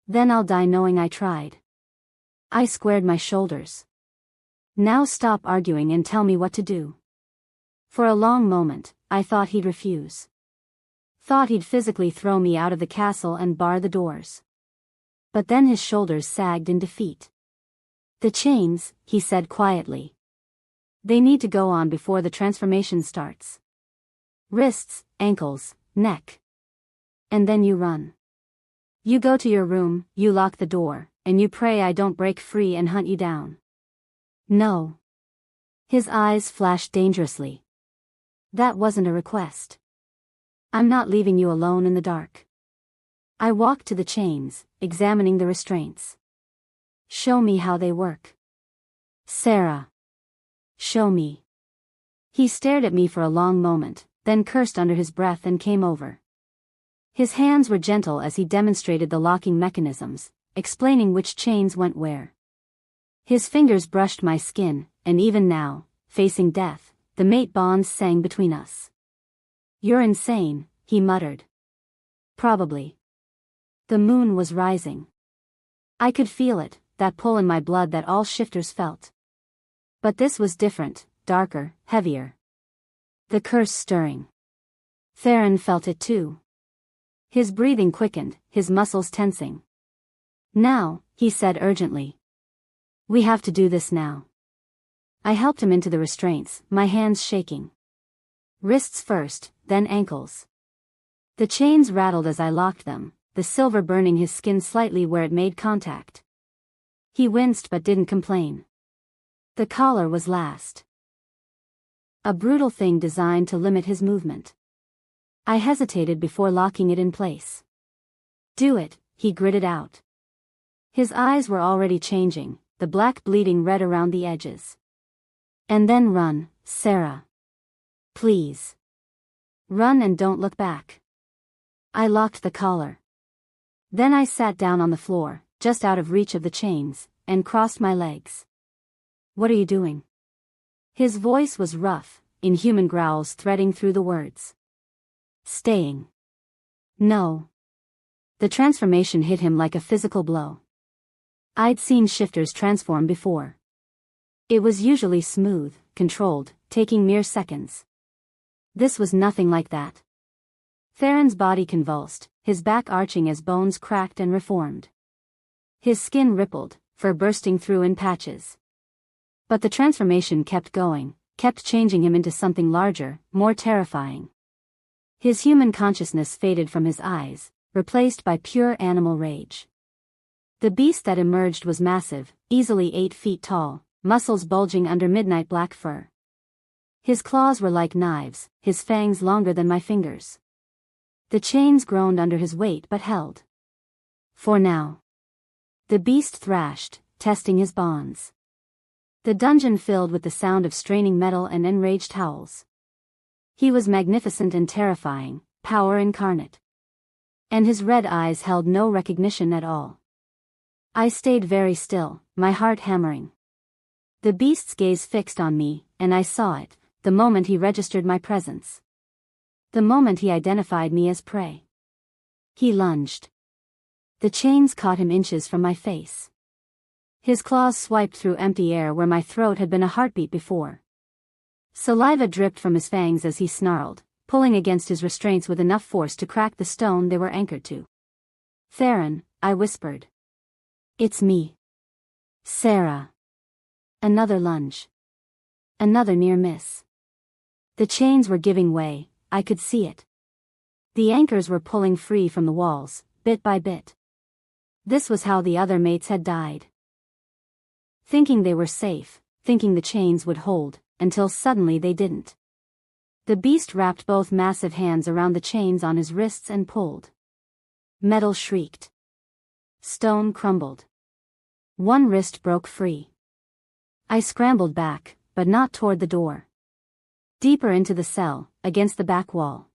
Then I'll die knowing I tried. I squared my shoulders. Now stop arguing and tell me what to do. For a long moment, I thought he'd refuse. Thought he'd physically throw me out of the castle and bar the doors. But then his shoulders sagged in defeat. The chains, he said quietly. They need to go on before the transformation starts. Wrists, ankles, neck. And then you run. You go to your room, you lock the door, and you pray I don't break free and hunt you down. No. His eyes flashed dangerously. That wasn't a request. I'm not leaving you alone in the dark. I walked to the chains, examining the restraints. Show me how they work. Sarah. Show me. He stared at me for a long moment, then cursed under his breath and came over. His hands were gentle as he demonstrated the locking mechanisms, explaining which chains went where. His fingers brushed my skin, and even now, facing death, the mate bonds sang between us. You're insane, he muttered. Probably. The moon was rising. I could feel it, that pull in my blood that all shifters felt. But this was different, darker, heavier. The curse stirring. Theron felt it too. His breathing quickened, his muscles tensing. Now, he said urgently. We have to do this now. I helped him into the restraints, my hands shaking. Wrists first, then ankles. The chains rattled as I locked them, the silver burning his skin slightly where it made contact. He winced but didn't complain. The collar was last. A brutal thing designed to limit his movement. I hesitated before locking it in place. Do it, he gritted out. His eyes were already changing, the black bleeding red around the edges. And then run, Sarah. Please. Run and don't look back. I locked the collar. Then I sat down on the floor, just out of reach of the chains, and crossed my legs. What are you doing? His voice was rough, inhuman growls threading through the words. Staying. No. The transformation hit him like a physical blow. I'd seen shifters transform before. It was usually smooth, controlled, taking mere seconds. This was nothing like that. Theron's body convulsed, his back arching as bones cracked and reformed. His skin rippled, fur bursting through in patches. But the transformation kept going, kept changing him into something larger, more terrifying. His human consciousness faded from his eyes, replaced by pure animal rage. The beast that emerged was massive, easily 8 feet tall, muscles bulging under midnight black fur. His claws were like knives, his fangs longer than my fingers. The chains groaned under his weight but held. For now. The beast thrashed, testing his bonds. The dungeon filled with the sound of straining metal and enraged howls. He was magnificent and terrifying, power incarnate. And his red eyes held no recognition at all. I stayed very still, my heart hammering. The beast's gaze fixed on me, and I saw it, the moment he registered my presence. The moment he identified me as prey. He lunged. The chains caught him inches from my face. His claws swiped through empty air where my throat had been a heartbeat before. Saliva dripped from his fangs as he snarled, pulling against his restraints with enough force to crack the stone they were anchored to. "Theron," I whispered. "It's me. Sarah." Another lunge. Another near miss. The chains were giving way, I could see it. The anchors were pulling free from the walls, bit by bit. This was how the other mates had died. Thinking they were safe, thinking the chains would hold, until suddenly they didn't. The beast wrapped both massive hands around the chains on his wrists and pulled. Metal shrieked. Stone crumbled. One wrist broke free. I scrambled back, but not toward the door. Deeper into the cell, against the back wall.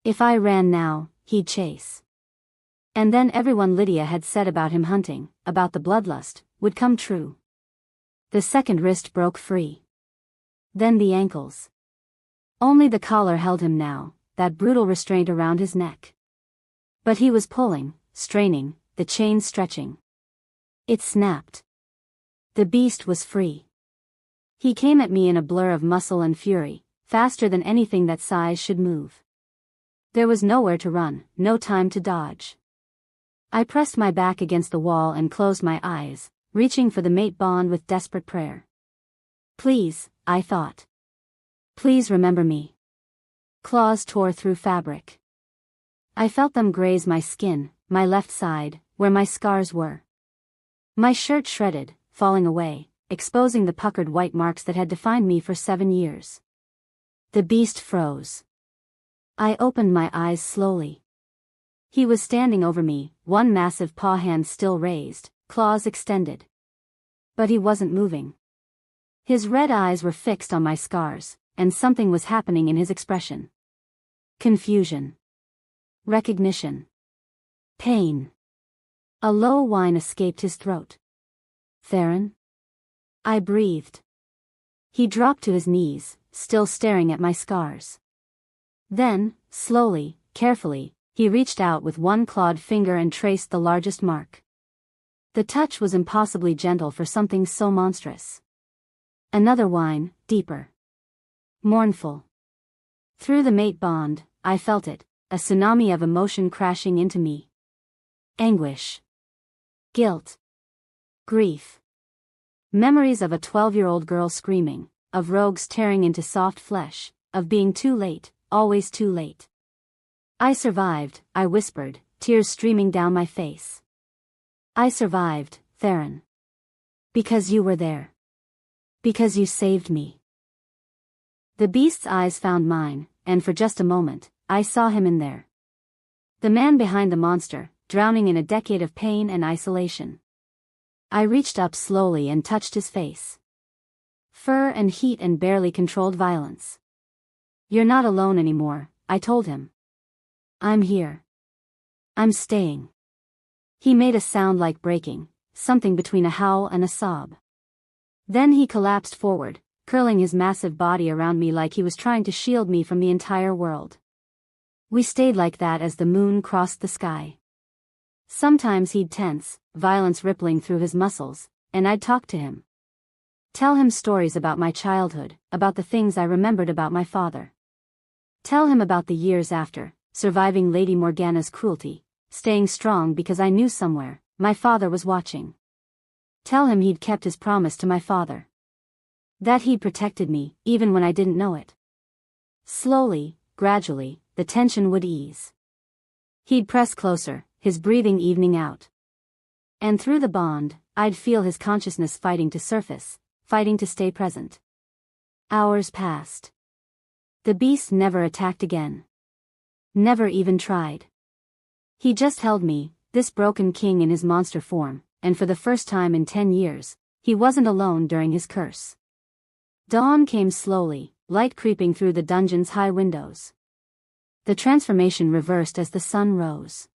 If I ran now, he'd chase. And then everyone Lydia had said about him hunting, about the bloodlust, would come true. The second wrist broke free. Then the ankles. Only the collar held him now, that brutal restraint around his neck. But he was pulling, straining, the chain stretching. It snapped. The beast was free. He came at me in a blur of muscle and fury, faster than anything that size should move. There was nowhere to run, no time to dodge. I pressed my back against the wall and closed my eyes, reaching for the mate bond with desperate prayer. Please, I thought. Please remember me. Claws tore through fabric. I felt them graze my skin, my left side, where my scars were. My shirt shredded, falling away, exposing the puckered white marks that had defined me for 7 years. The beast froze. I opened my eyes slowly. He was standing over me, one massive paw hand still raised, claws extended. But he wasn't moving. His red eyes were fixed on my scars, and something was happening in his expression. Confusion. Recognition. Pain. A low whine escaped his throat. "Theron?" I breathed. He dropped to his knees, still staring at my scars. Then, slowly, carefully, he reached out with one clawed finger and traced the largest mark. The touch was impossibly gentle for something so monstrous. Another whine, deeper. Mournful. Through the mate bond, I felt it, a tsunami of emotion crashing into me. Anguish. Guilt. Grief. Memories of a 12-year-old girl screaming, of rogues tearing into soft flesh, of being too late, always too late. "I survived," I whispered, tears streaming down my face. "I survived, Theron. Because you were there. Because you saved me." The beast's eyes found mine, and for just a moment, I saw him in there. The man behind the monster, drowning in a decade of pain and isolation. I reached up slowly and touched his face. Fur and heat and barely controlled violence. "You're not alone anymore," I told him. "I'm here. I'm staying." He made a sound like breaking, something between a howl and a sob. Then he collapsed forward, curling his massive body around me like he was trying to shield me from the entire world. We stayed like that as the moon crossed the sky. Sometimes he'd tense, violence rippling through his muscles, and I'd talk to him. Tell him stories about my childhood, about the things I remembered about my father. Tell him about the years after, surviving Lady Morgana's cruelty, staying strong because I knew somewhere, my father was watching. Tell him he'd kept his promise to my father. That he'd protected me, even when I didn't know it. Slowly, gradually, the tension would ease. He'd press closer, his breathing evening out. And through the bond, I'd feel his consciousness fighting to surface, fighting to stay present. Hours passed. The beast never attacked again. Never even tried. He just held me, this broken king in his monster form, and for the first time in 10 years, he wasn't alone during his curse. Dawn came slowly, light creeping through the dungeon's high windows. The transformation reversed as the sun rose.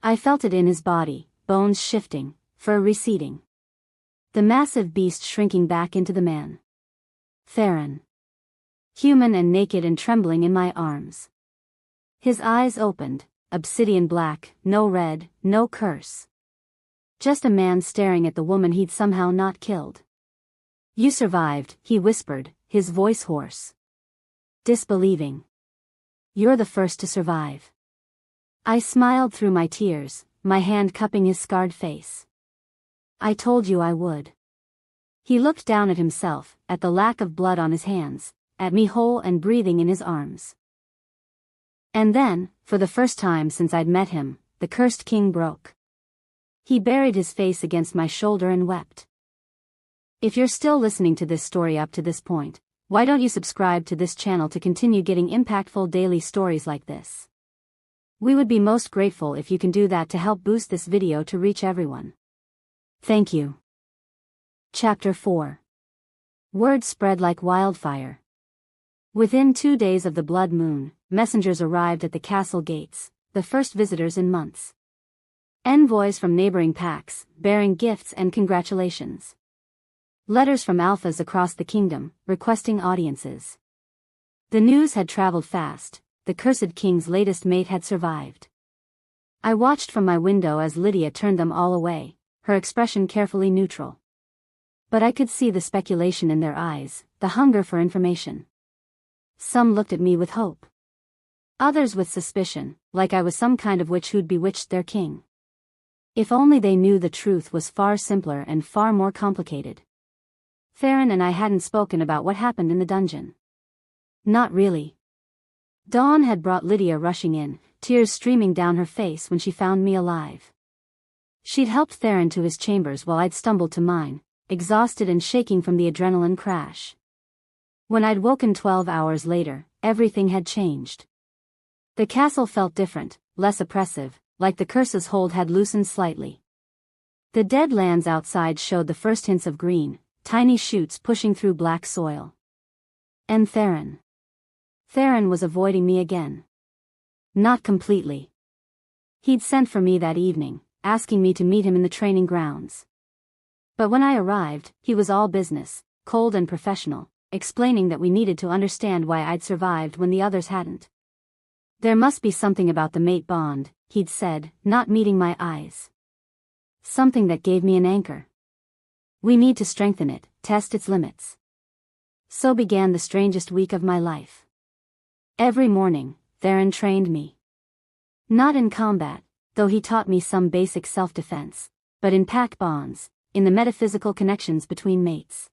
I felt it in his body, bones shifting, fur receding. The massive beast shrinking back into the man. Theron. Human and naked and trembling in my arms. His eyes opened, obsidian black, no red, no curse. Just a man staring at the woman he'd somehow not killed. "You survived," he whispered, his voice hoarse. Disbelieving. "You're the first to survive." I smiled through my tears, my hand cupping his scarred face. "I told you I would." He looked down at himself, at the lack of blood on his hands, at me whole and breathing in his arms. And then, for the first time since I'd met him, the cursed king broke. He buried his face against my shoulder and wept. If you're still listening to this story up to this point, why don't you subscribe to this channel to continue getting impactful daily stories like this? We would be most grateful if you can do that to help boost this video to reach everyone. Thank you. Chapter 4. Word spread like wildfire. Within 2 days of the blood moon, messengers arrived at the castle gates, the first visitors in months. Envoys from neighboring packs, bearing gifts and congratulations. Letters from alphas across the kingdom, requesting audiences. The news had traveled fast, the cursed king's latest mate had survived. I watched from my window as Lydia turned them all away, her expression carefully neutral. But I could see the speculation in their eyes, the hunger for information. Some looked at me with hope. Others with suspicion, like I was some kind of witch who'd bewitched their king. If only they knew the truth was far simpler and far more complicated. Theron and I hadn't spoken about what happened in the dungeon. Not really. Dawn had brought Lydia rushing in, tears streaming down her face when she found me alive. She'd helped Theron to his chambers while I'd stumbled to mine, exhausted and shaking from the adrenaline crash. When I'd woken 12 hours later, everything had changed. The castle felt different, less oppressive, like the curse's hold had loosened slightly. The dead lands outside showed the first hints of green, tiny shoots pushing through black soil. And Theron. Theron was avoiding me again. Not completely. He'd sent for me that evening, asking me to meet him in the training grounds. But when I arrived, he was all business, cold and professional, explaining that we needed to understand why I'd survived when the others hadn't. There must be something about the mate bond, he'd said, not meeting my eyes. Something that gave me an anchor. We need to strengthen it, test its limits. So began the strangest week of my life. Every morning, Theron trained me. Not in combat, though he taught me some basic self-defense, but in pack bonds, in the metaphysical connections between mates.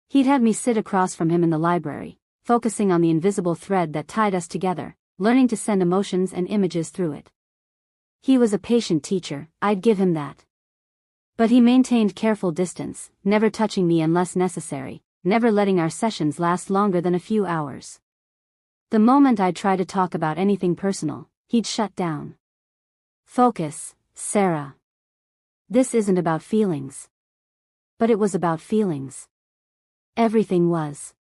He'd have me sit across from him in the library, focusing on the invisible thread that tied us together, learning to send emotions and images through it. He was a patient teacher, I'd give him that. But he maintained careful distance, never touching me unless necessary, never letting our sessions last longer than a few hours. The moment I'd try to talk about anything personal, he'd shut down. Focus, Sarah. This isn't about feelings. But it was about feelings. Everything was.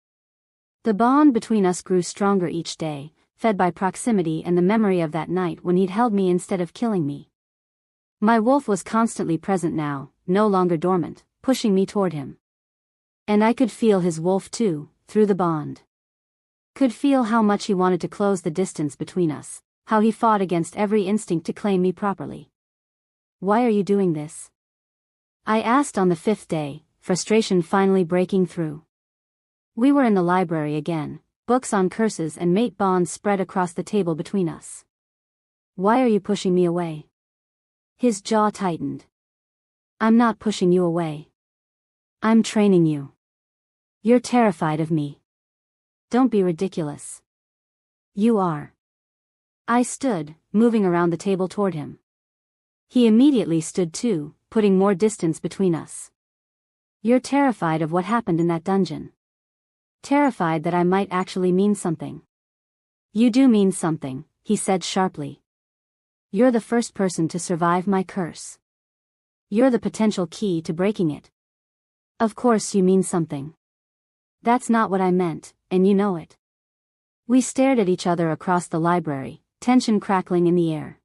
The bond between us grew stronger each day, fed by proximity and the memory of that night when he'd held me instead of killing me. My wolf was constantly present now, no longer dormant, pushing me toward him. And I could feel his wolf too, through the bond. Could feel how much he wanted to close the distance between us, how he fought against every instinct to claim me properly. "Why are you doing this?" I asked on the 5th day, frustration finally breaking through. We were in the library again, books on curses and mate bonds spread across the table between us. "Why are you pushing me away?" His jaw tightened. "I'm not pushing you away. I'm training you. You're terrified of me. Don't be ridiculous." "You are." I stood, moving around the table toward him. He immediately stood too, putting more distance between us. "You're terrified of what happened in that dungeon. Terrified that I might actually mean something." You do mean something, he said sharply. You're the first person to survive my curse. You're the potential key to breaking it. Of course you mean something. That's not what I meant, and you know it. We stared at each other across the library, tension crackling in the air.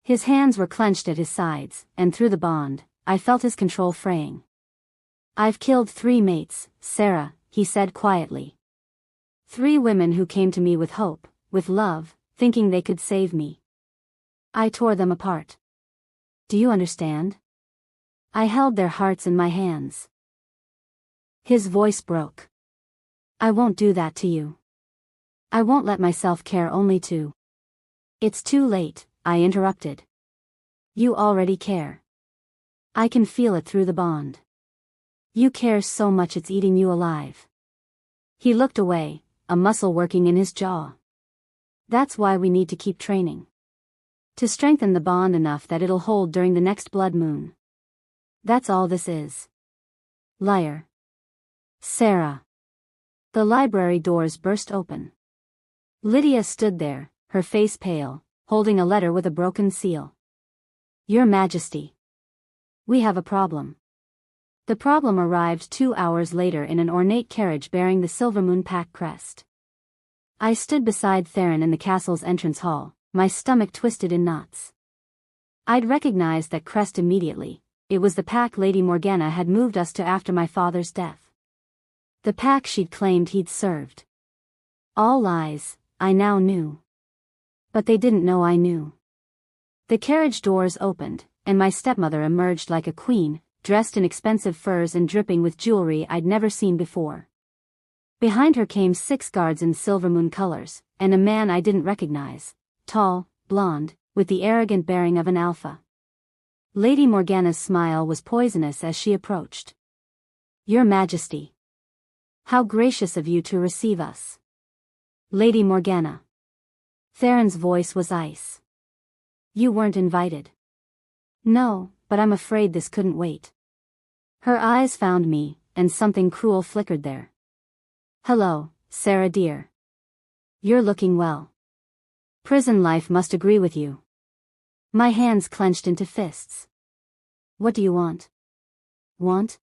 His hands were clenched at his sides, and through the bond, I felt his control fraying. I've killed 3 mates, Sarah, he said quietly. 3 women who came to me with hope, with love, thinking they could save me. I tore them apart. Do you understand? I held their hearts in my hands. His voice broke. I won't do that to you. I won't let myself care only to. It's too late, I interrupted. You already care. I can feel it through the bond. You care so much it's eating you alive. He looked away, a muscle working in his jaw. That's why we need to keep training. To strengthen the bond enough that it'll hold during the next blood moon. That's all this is. Liar. Sarah. The library doors burst open. Lydia stood there, her face pale, holding a letter with a broken seal. Your Majesty. We have a problem. The problem arrived 2 hours later in an ornate carriage bearing the Silvermoon Pack crest. I stood beside Theron in the castle's entrance hall, my stomach twisted in knots. I'd recognized that crest immediately. It was the pack Lady Morgana had moved us to after my father's death. The pack she'd claimed he'd served. All lies, I now knew. But they didn't know I knew. The carriage doors opened, and my stepmother emerged like a queen, dressed in expensive furs and dripping with jewelry I'd never seen before. Behind her came 6 guards in Silvermoon colors, and a man I didn't recognize, tall, blonde, with the arrogant bearing of an alpha. Lady Morgana's smile was poisonous as she approached. Your Majesty. How gracious of you to receive us. Lady Morgana. Theron's voice was ice. You weren't invited. No, but I'm afraid this couldn't wait. Her eyes found me, and something cruel flickered there. Hello, Sarah dear. You're looking well. Prison life must agree with you. My hands clenched into fists. What do you want? Want?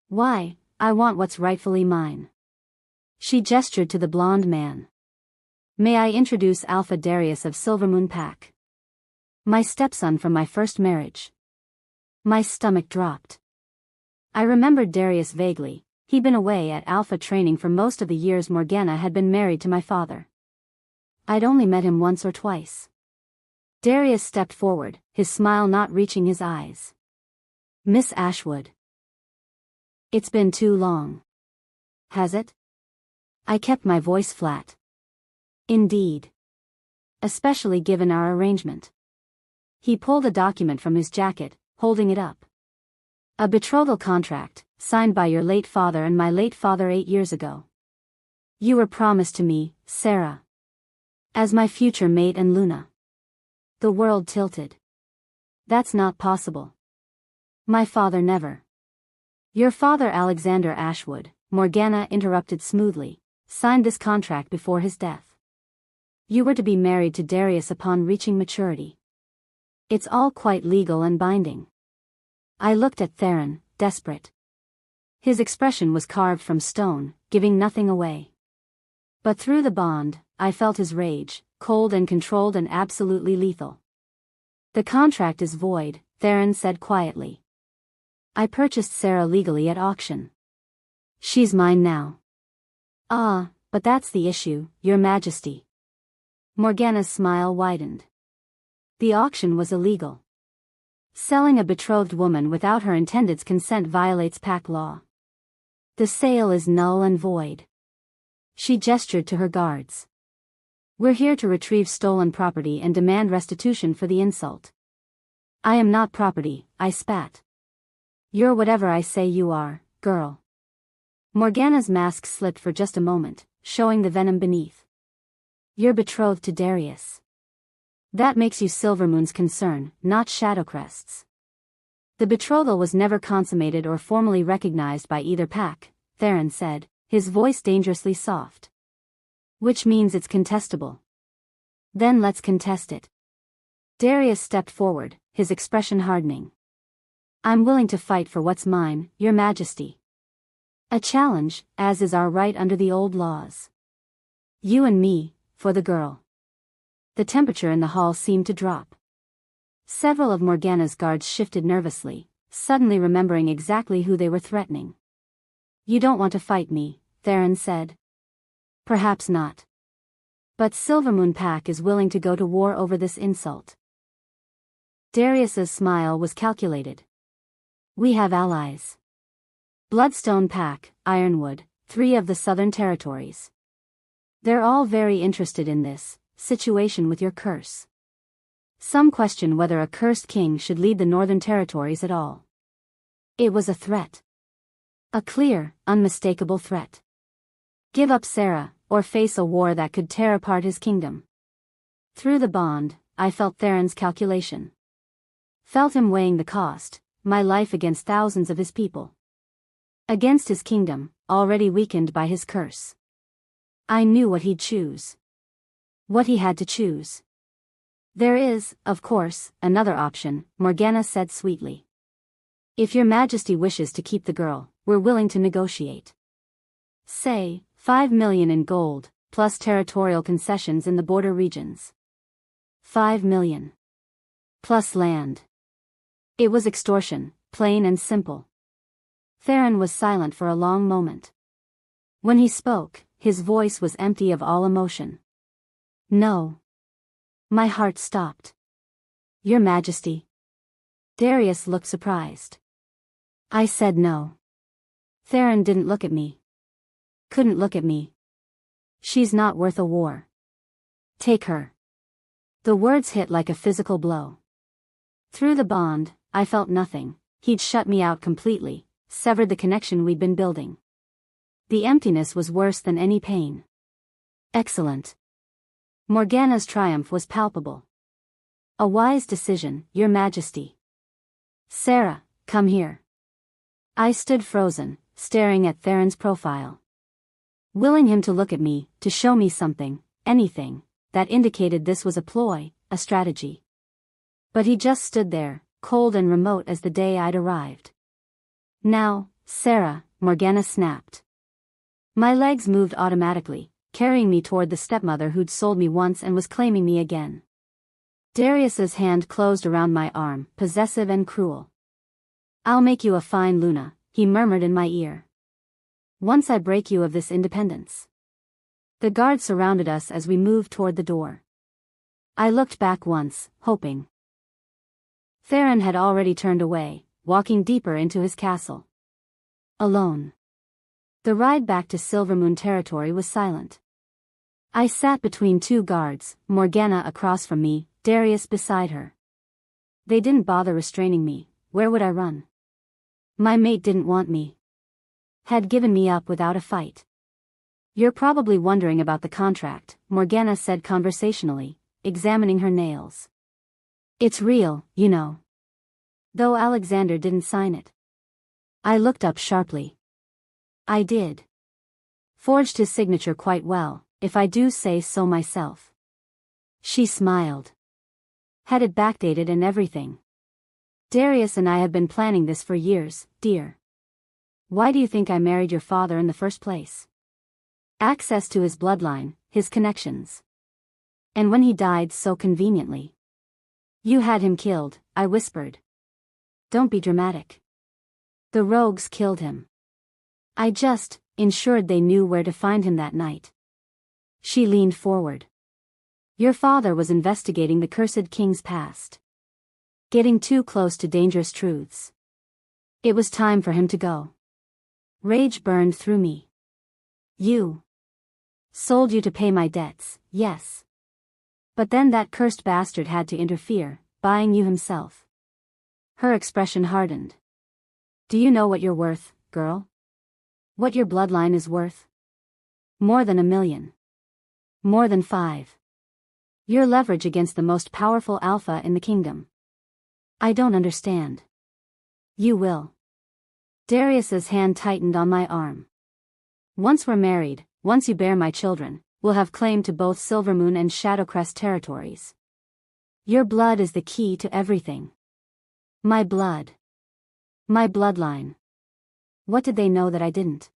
Why, I want what's rightfully mine. She gestured to the blonde man. May I introduce Alpha Darius of Silvermoon Pack? My stepson from my first marriage. My stomach dropped. I remembered Darius vaguely. He'd been away at Alpha training for most of the years Morgana had been married to my father. I'd only met him once or twice. Darius stepped forward, his smile not reaching his eyes. Miss Ashwood. It's been too long. Has it? I kept my voice flat. Indeed. Especially given our arrangement. He pulled a document from his jacket, holding it up. A betrothal contract, signed by your late father and my late father 8 years ago. You were promised to me, Sarah. As my future mate and Luna. The world tilted. That's not possible. My father never. Your father Alexander Ashwood, Morgana interrupted smoothly, signed this contract before his death. You were to be married to Darius upon reaching maturity. It's all quite legal and binding. I looked at Theron, desperate. His expression was carved from stone, giving nothing away. But through the bond, I felt his rage, cold and controlled and absolutely lethal. The contract is void, Theron said quietly. I purchased Sarah legally at auction. She's mine now. Ah, but that's the issue, Your Majesty. Morgana's smile widened. The auction was illegal. Selling a betrothed woman without her intended's consent violates pack law. The sale is null and void. She gestured to her guards. We're here to retrieve stolen property and demand restitution for the insult. I am not property, I spat. You're whatever I say you are, girl. Morgana's mask slipped for just a moment, showing the venom beneath. You're betrothed to Darius. That makes you Silvermoon's concern, not Shadowcrest's. The betrothal was never consummated or formally recognized by either pack, Theron said, his voice dangerously soft. Which means it's contestable. Then let's contest it. Darius stepped forward, his expression hardening. I'm willing to fight for what's mine, Your Majesty. A challenge, as is our right under the old laws. You and me, for the girl. The temperature in the hall seemed to drop. Several of Morgana's guards shifted nervously, suddenly remembering exactly who they were threatening. You don't want to fight me, Theron said. Perhaps not. But Silvermoon Pack is willing to go to war over this insult. Darius's smile was calculated. We have allies. Bloodstone Pack, Ironwood, 3 of the Southern Territories. They're all very interested in this situation with your curse. Some question whether a cursed king should lead the Northern Territories at all. It was a threat. A clear, unmistakable threat. Give up Sarah, or face a war that could tear apart his kingdom. Through the bond, I felt Theron's calculation. Felt him weighing the cost, my life against thousands of his people. Against his kingdom, already weakened by his curse. I knew what he'd choose. What he had to choose. There is, of course, another option, Morgana said sweetly. If Your Majesty wishes to keep the girl, we're willing to negotiate. Say, 5 million in gold, plus territorial concessions in the border regions. 5 million. Plus land. It was extortion, plain and simple. Theron was silent for a long moment. When he spoke, his voice was empty of all emotion. No. My heart stopped. Your Majesty. Darius looked surprised. I said no. Theron didn't look at me. Couldn't look at me. She's not worth a war. Take her. The words hit like a physical blow. Through the bond, I felt nothing. He'd shut me out completely, severed the connection we'd been building. The emptiness was worse than any pain. Excellent. Morgana's triumph was palpable. A wise decision, Your Majesty. Sarah, come here. I stood frozen, staring at Theron's profile. Willing him to look at me, to show me something, anything, that indicated this was a ploy, a strategy. But he just stood there, cold and remote as the day I'd arrived. Now, Sarah, Morgana snapped. My legs moved automatically, carrying me toward the stepmother who'd sold me once and was claiming me again. Darius's hand closed around my arm, possessive and cruel. I'll make you a fine Luna, he murmured in my ear. Once I break you of this independence. The guards surrounded us as we moved toward the door. I looked back once, hoping. Theron had already turned away, walking deeper into his castle. Alone. The ride back to Silvermoon territory was silent. I sat between 2 guards, Morgana across from me, Darius beside her. They didn't bother restraining me. Where would I run? My mate didn't want me. Had given me up without a fight. You're probably wondering about the contract, Morgana said conversationally, examining her nails. It's real, you know. Though Alexander didn't sign it. I looked up sharply. I did. Forged his signature quite well, if I do say so myself. She smiled. Had it backdated and everything. Darius and I have been planning this for years, dear. Why do you think I married your father in the first place? Access to his bloodline, his connections. And when he died so conveniently. You had him killed, I whispered. Don't be dramatic. The rogues killed him. I just ensured they knew where to find him that night. She leaned forward. Your father was investigating the cursed king's past. Getting too close to dangerous truths. It was time for him to go. Rage burned through me. You. Sold you to pay my debts, yes. But then that cursed bastard had to interfere, buying you himself. Her expression hardened. Do you know what you're worth, girl? What your bloodline is worth? More than 1 million. More than 5. Your leverage against the most powerful alpha in the kingdom. I don't understand. You will. Darius's hand tightened on my arm. Once we're married, once you bear my children, will have claim to both Silvermoon and Shadowcrest territories. Your blood is the key to everything. My blood. My bloodline. What did they know that I didn't?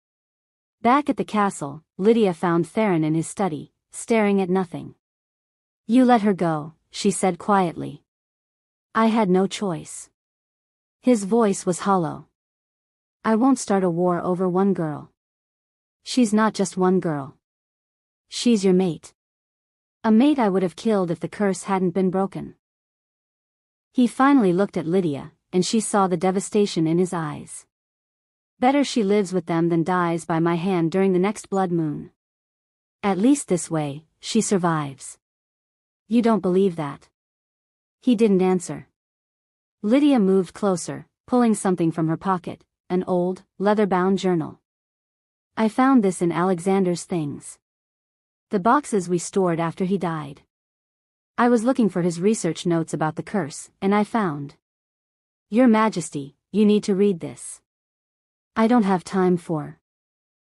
Back at the castle, Lydia found Theron in his study, staring at nothing. You let her go, she said quietly. I had no choice. His voice was hollow. I won't start a war over one girl. She's not just one girl. She's your mate. A mate I would have killed if the curse hadn't been broken. He finally looked at Lydia, and she saw the devastation in his eyes. Better she lives with them than dies by my hand during the next blood moon. At least this way, she survives. You don't believe that? He didn't answer. Lydia moved closer, pulling something from her pocket, an old, leather-bound journal. I found this in Alexander's things. The boxes we stored after he died. I was looking for his research notes about the curse, and I found. Your Majesty, you need to read this. I don't have time for.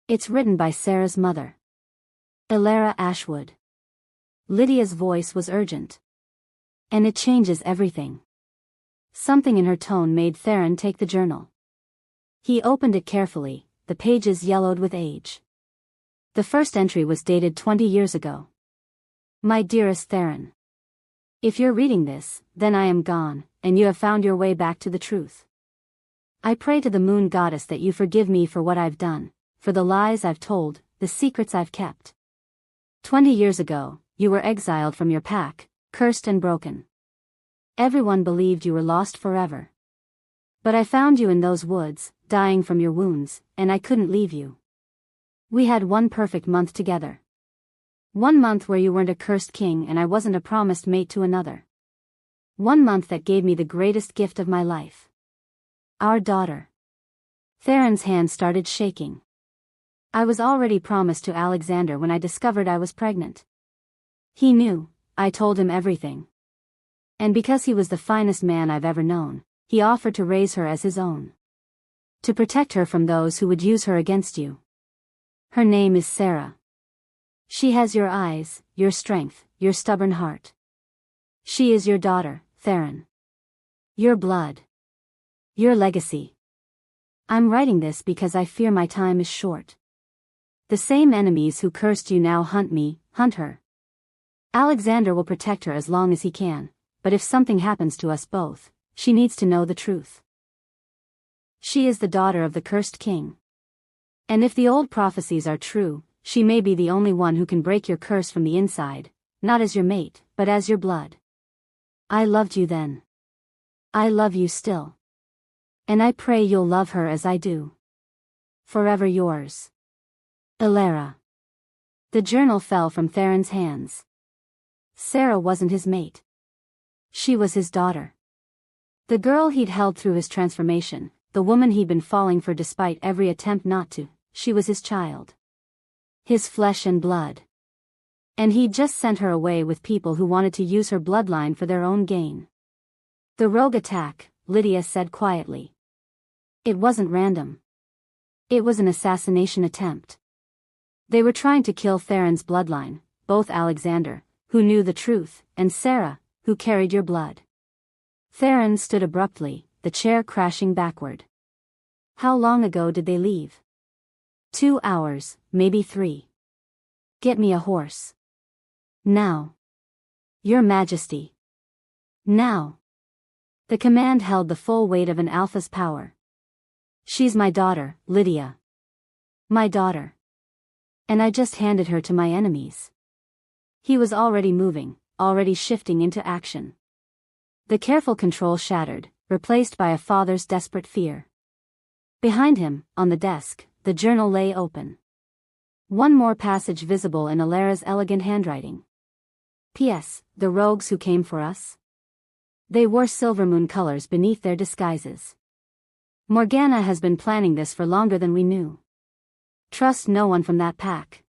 It's written by Sarah's mother. Elara Ashwood. Lydia's voice was urgent. And it changes everything. Something in her tone made Theron take the journal. He opened it carefully, the pages yellowed with age. The first entry was dated 20 years ago. My dearest Theron. If you're reading this, then I am gone, and you have found your way back to the truth. I pray to the moon goddess that you forgive me for what I've done, for the lies I've told, the secrets I've kept. 20 years ago, you were exiled from your pack, cursed and broken. Everyone believed you were lost forever. But I found you in those woods, dying from your wounds, and I couldn't leave you. We had one perfect month together. 1 month where you weren't a cursed king and I wasn't a promised mate to another. 1 month that gave me the greatest gift of my life. Our daughter. Theron's hand started shaking. I was already promised to Alexander when I discovered I was pregnant. He knew, I told him everything. And because he was the finest man I've ever known, he offered to raise her as his own. To protect her from those who would use her against you. Her name is Sarah. She has your eyes, your strength, your stubborn heart. She is your daughter, Theron. Your blood. Your legacy. I'm writing this because I fear my time is short. The same enemies who cursed you now hunt me, hunt her. Alexander will protect her as long as he can, but if something happens to us both, she needs to know the truth. She is the daughter of the cursed king. And if the old prophecies are true, she may be the only one who can break your curse from the inside, not as your mate, but as your blood. I loved you then. I love you still. And I pray you'll love her as I do. Forever yours. Elara. The journal fell from Theron's hands. Sarah wasn't his mate. She was his daughter. The girl he'd held through his transformation, the woman he'd been falling for despite every attempt not to, she was his child. His flesh and blood. And he'd just sent her away with people who wanted to use her bloodline for their own gain. The rogue attack, Lydia said quietly. It wasn't random. It was an assassination attempt. They were trying to kill Theron's bloodline, both Alexander, who knew the truth, and Sarah, who carried your blood. Theron stood abruptly, the chair crashing backward. How long ago did they leave? 2 hours, maybe 3. Get me a horse. Now. Your Majesty. Now. The command held the full weight of an alpha's power. She's my daughter, Lydia. My daughter. And I just handed her to my enemies. He was already moving, already shifting into action. The careful control shattered, replaced by a father's desperate fear. Behind him, on the desk, the journal lay open. One more passage visible in Elara's elegant handwriting. P.S. The rogues who came for us? They wore Silvermoon colors beneath their disguises. Morgana has been planning this for longer than we knew. Trust no one from that pack.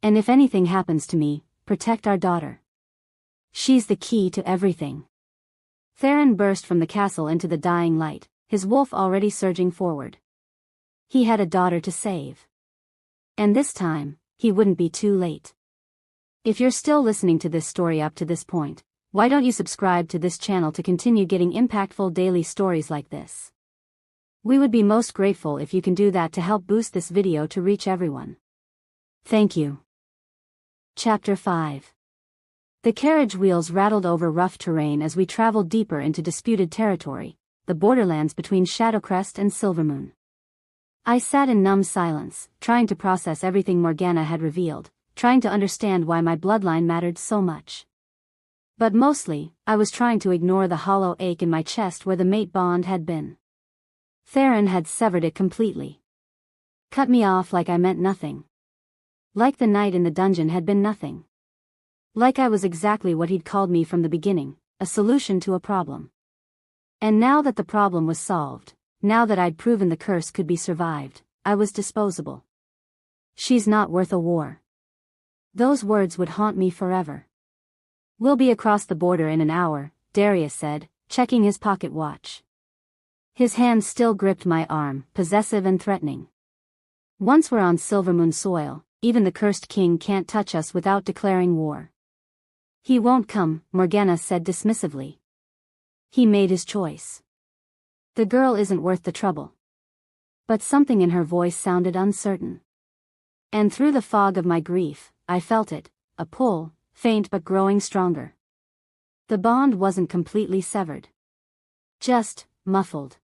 And if anything happens to me, protect our daughter. She's the key to everything. Theron burst from the castle into the dying light, his wolf already surging forward. He had a daughter to save. And this time, he wouldn't be too late. If you're still listening to this story up to this point, why don't you subscribe to this channel to continue getting impactful daily stories like this? We would be most grateful if you can do that to help boost this video to reach everyone. Thank you. Chapter 5. The carriage wheels rattled over rough terrain as we traveled deeper into disputed territory, the borderlands between Shadowcrest and Silvermoon. I sat in numb silence, trying to process everything Morgana had revealed, trying to understand why my bloodline mattered so much. But mostly, I was trying to ignore the hollow ache in my chest where the mate bond had been. Theron had severed it completely. Cut me off like I meant nothing. Like the night in the dungeon had been nothing. Like I was exactly what he'd called me from the beginning, a solution to a problem. And now that the problem was solved, now that I'd proven the curse could be survived, I was disposable. She's not worth a war. Those words would haunt me forever. We'll be across the border in an hour, Darius said, checking his pocket watch. His hand still gripped my arm, possessive and threatening. Once we're on Silvermoon soil, even the cursed king can't touch us without declaring war. He won't come, Morgana said dismissively. He made his choice. The girl isn't worth the trouble. But something in her voice sounded uncertain. And through the fog of my grief, I felt it, a pull, faint but growing stronger. The bond wasn't completely severed. Just, muffled.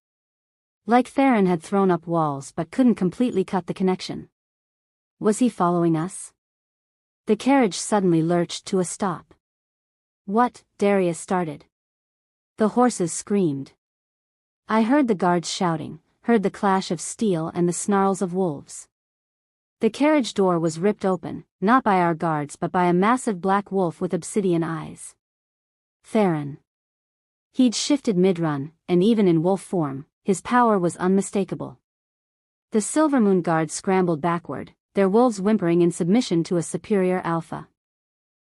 Like Theron had thrown up walls but couldn't completely cut the connection. Was he following us? The carriage suddenly lurched to a stop. What? Darius started. The horses screamed. I heard the guards shouting, heard the clash of steel and the snarls of wolves. The carriage door was ripped open, not by our guards but by a massive black wolf with obsidian eyes. Theron. He'd shifted mid-run, and even in wolf form, his power was unmistakable. The Silvermoon guards scrambled backward, their wolves whimpering in submission to a superior alpha.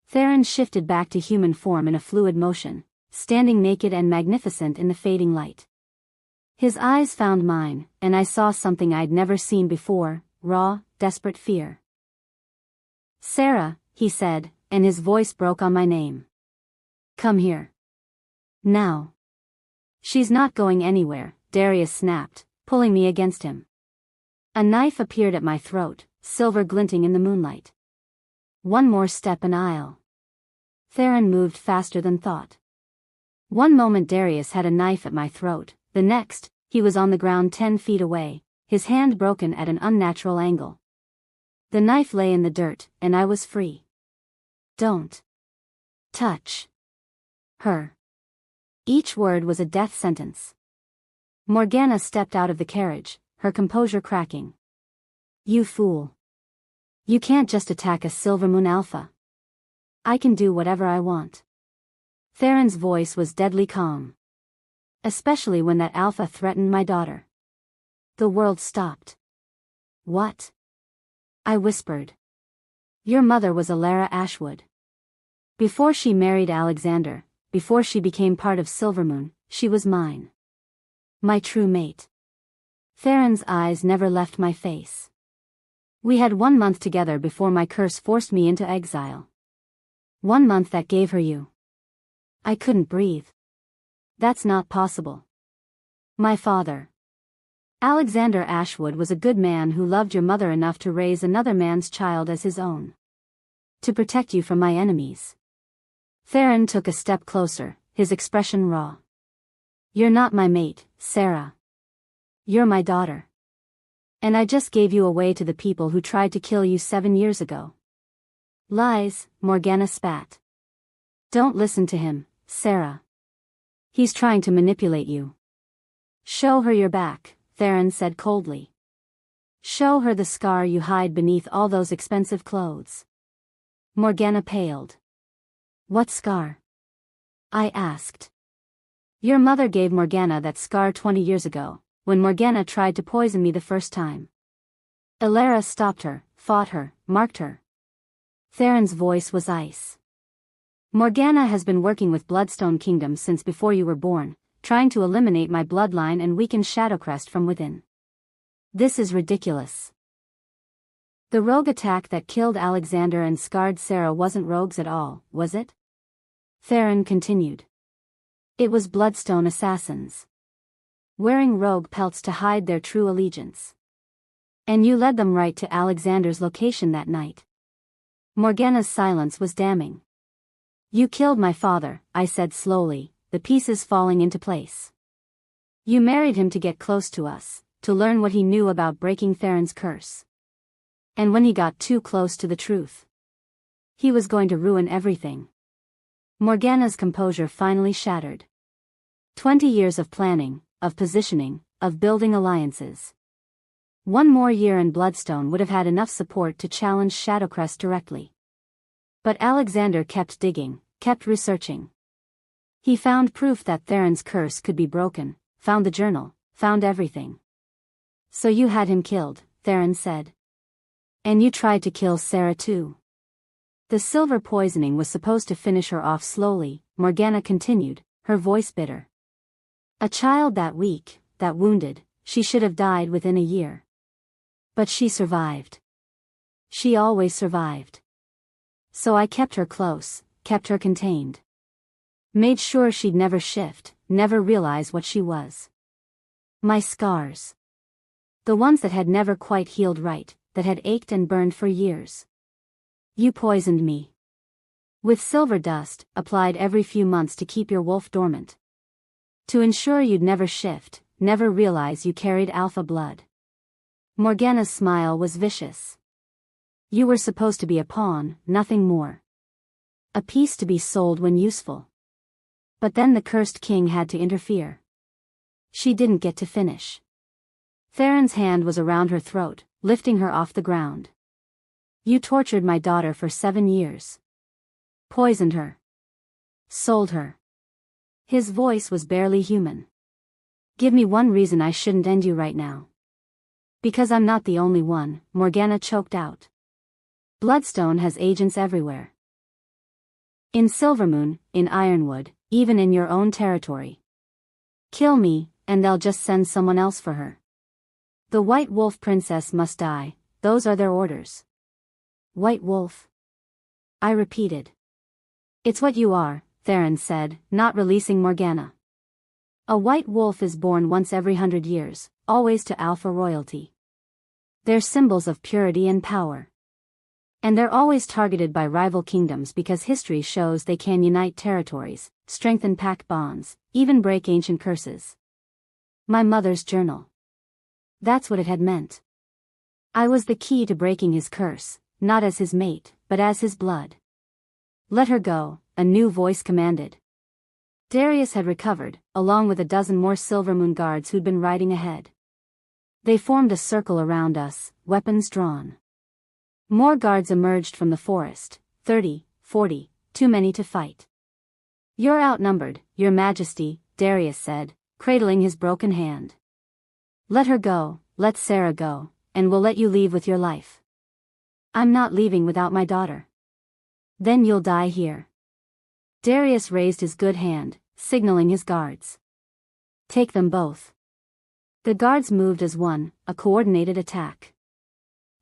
Theron shifted back to human form in a fluid motion, standing naked and magnificent in the fading light. His eyes found mine, and I saw something I'd never seen before, raw, desperate fear. Sarah, he said, and his voice broke on my name. Come here. Now. She's not going anywhere, Darius snapped, pulling me against him. A knife appeared at my throat, silver glinting in the moonlight. One more step and I'll. Theron moved faster than thought. One moment Darius had a knife at my throat, the next, he was on the ground 10 feet away, his hand broken at an unnatural angle. The knife lay in the dirt, and I was free. Don't touch her. Each word was a death sentence. Morgana stepped out of the carriage, her composure cracking. You fool. You can't just attack a Silvermoon alpha. I can do whatever I want. Theron's voice was deadly calm. Especially when that alpha threatened my daughter. The world stopped. What? I whispered. Your mother was Alara Ashwood. Before she married Alexander, before she became part of Silvermoon, she was mine. My true mate. Theron's eyes never left my face. We had 1 month together before my curse forced me into exile. 1 month that gave her you. I couldn't breathe. That's not possible. My father. Alexander Ashwood was a good man who loved your mother enough to raise another man's child as his own. To protect you from my enemies. Theron took a step closer, his expression raw. You're not my mate, Sarah. You're my daughter. And I just gave you away to the people who tried to kill you 7 years ago. Lies, Morgana spat. Don't listen to him, Sarah. He's trying to manipulate you. Show her your back, Theron said coldly. Show her the scar you hide beneath all those expensive clothes. Morgana paled. What scar? I asked. Your mother gave Morgana that scar 20 years ago, when Morgana tried to poison me the first time. Alara stopped her, fought her, marked her. Theron's voice was ice. Morgana has been working with Bloodstone Kingdom since before you were born, trying to eliminate my bloodline and weaken Shadowcrest from within. This is ridiculous. The rogue attack that killed Alexander and scarred Sarah wasn't rogues at all, was it? Theron continued. It was bloodstone assassins. Wearing rogue pelts to hide their true allegiance. And you led them right to Alexander's location that night. Morgana's silence was damning. You killed my father, I said slowly, the pieces falling into place. You married him to get close to us, to learn what he knew about breaking Theron's curse. And when he got too close to the truth, he was going to ruin everything. Morgana's composure finally shattered. 20 years of planning, of positioning, of building alliances. One more year in Bloodstone would have had enough support to challenge Shadowcrest directly. But Alexander kept digging, kept researching. He found proof that Theron's curse could be broken, found the journal, found everything. So you had him killed, Theron said. And you tried to kill Sarah too. The silver poisoning was supposed to finish her off slowly, Morgana continued, her voice bitter. A child that weak, that wounded, she should have died within a year. But she survived. She always survived. So I kept her close, kept her contained. Made sure she'd never shift, never realize what she was. My scars. The ones that had never quite healed right, that had ached and burned for years. You poisoned me. With silver dust, applied every few months to keep your wolf dormant. To ensure you'd never shift, never realize you carried alpha blood. Morgana's smile was vicious. You were supposed to be a pawn, nothing more. A piece to be sold when useful. But then the cursed king had to interfere. She didn't get to finish. Theron's hand was around her throat, lifting her off the ground. You tortured my daughter for 7 years. Poisoned her. Sold her. His voice was barely human. Give me one reason I shouldn't end you right now. Because I'm not the only one, Morgana choked out. Bloodstone has agents everywhere. In Silvermoon, in Ironwood, even in your own territory. Kill me, and they'll just send someone else for her. The White Wolf Princess must die, those are their orders. White Wolf? I repeated. It's what you are, Theron said, not releasing Morgana. A white wolf is born once every 100 years, always to alpha royalty. They're symbols of purity and power. And they're always targeted by rival kingdoms because history shows they can unite territories, strengthen pact bonds, even break ancient curses. My mother's journal. That's what it had meant. I was the key to breaking his curse, not as his mate, but as his blood. Let her go, a new voice commanded. Darius had recovered, along with a dozen more Silvermoon guards who'd been riding ahead. They formed a circle around us, weapons drawn. More guards emerged from the forest, 30, 40, too many to fight. You're outnumbered, Your Majesty, Darius said, cradling his broken hand. Let her go, let Sarah go, and we'll let you leave with your life. I'm not leaving without my daughter. Then you'll die here. Darius raised his good hand, signaling his guards. Take them both. The guards moved as one, a coordinated attack.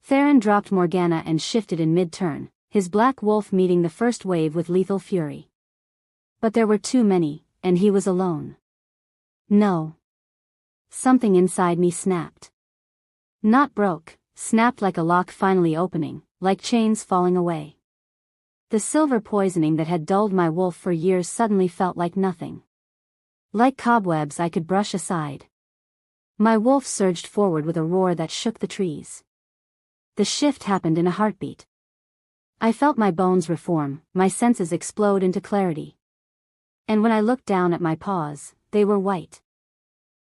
Theron dropped Morgana and shifted in mid-turn, his black wolf meeting the first wave with lethal fury. But there were too many, and he was alone. No. Something inside me snapped. Not broke, snapped like a lock finally opening, like chains falling away. The silver poisoning that had dulled my wolf for years suddenly felt like nothing. Like cobwebs I could brush aside. My wolf surged forward with a roar that shook the trees. The shift happened in a heartbeat. I felt my bones reform, my senses explode into clarity. And when I looked down at my paws, they were white.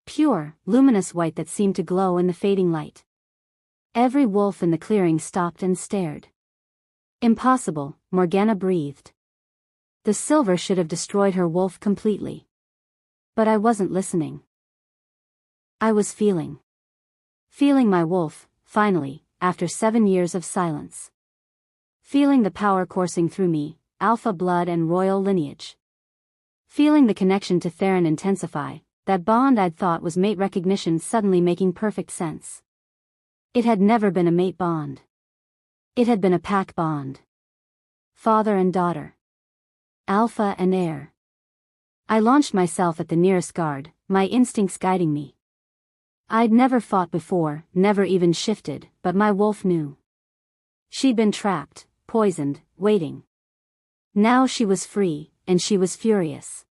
Pure, luminous white that seemed to glow in the fading light. Every wolf in the clearing stopped and stared. Impossible, Morgana breathed. The silver should have destroyed her wolf completely. But I wasn't listening. I was feeling. Feeling my wolf, finally, after 7 years of silence. Feeling the power coursing through me, alpha blood and royal lineage. Feeling the connection to Theron intensify, that bond I'd thought was mate recognition suddenly making perfect sense. It had never been a mate bond. It had been a pack bond. Father and daughter. Alpha and heir. I launched myself at the nearest guard, my instincts guiding me. I'd never fought before, never even shifted, but my wolf knew. She'd been trapped, poisoned, waiting. Now she was free, and she was furious.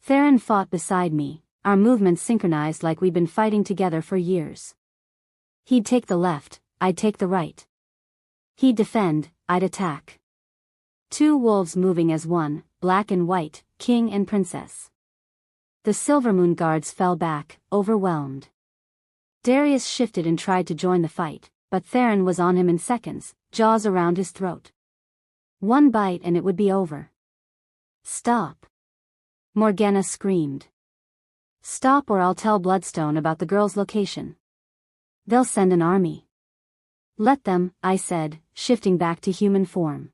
Theron fought beside me, our movements synchronized like we'd been fighting together for years. He'd take the left, I'd take the right. He'd defend, I'd attack. Two wolves moving as one, black and white, king and princess. The Silvermoon guards fell back, overwhelmed. Darius shifted and tried to join the fight, but Theron was on him in seconds, jaws around his throat. One bite and it would be over. Stop. Morgana screamed. Stop or I'll tell Bloodstone about the girl's location. They'll send an army. Let them, I said, shifting back to human form.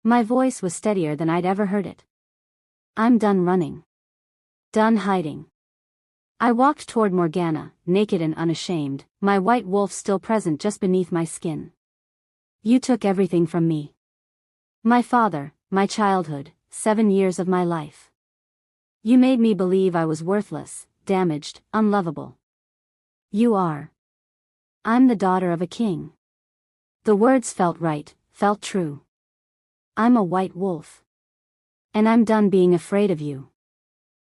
My voice was steadier than I'd ever heard it. I'm done running. Done hiding. I walked toward Morgana, naked and unashamed, my white wolf still present just beneath my skin. You took everything from me. My father, my childhood, 7 years of my life. You made me believe I was worthless, damaged, unlovable. You are. I'm the daughter of a king. The words felt right, felt true. I'm a white wolf. And I'm done being afraid of you.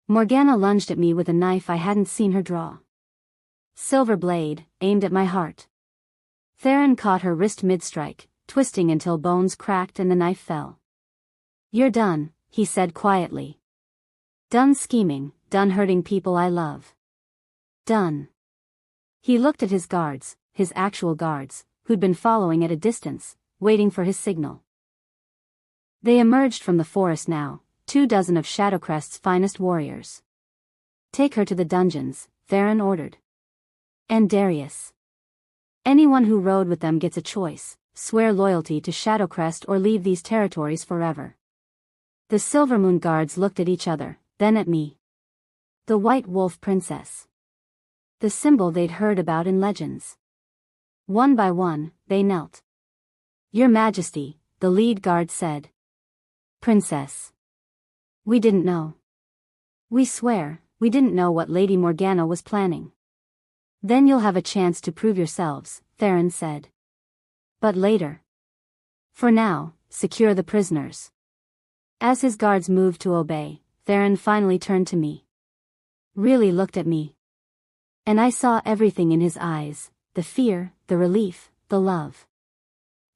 Morgana lunged at me with a knife I hadn't seen her draw. Silver blade, aimed at my heart. Theron caught her wrist mid-strike, twisting until bones cracked and the knife fell. You're done, he said quietly. Done scheming, done hurting people I love. Done. He looked at his guards, his actual guards, who'd been following at a distance, waiting for his signal. They emerged from the forest now, 24 of Shadowcrest's finest warriors. Take her to the dungeons, Theron ordered. And Darius. Anyone who rode with them gets a choice, swear loyalty to Shadowcrest or leave these territories forever. The Silvermoon guards looked at each other, then at me. The White Wolf Princess. The symbol they'd heard about in legends. One by one, they knelt. Your Majesty, the lead guard said. Princess. We didn't know. We swear, we didn't know what Lady Morgana was planning. Then you'll have a chance to prove yourselves, Theron said. But later. For now, secure the prisoners. As his guards moved to obey, Theron finally turned to me. Really looked at me. And I saw everything in his eyes, the fear, the relief, the love.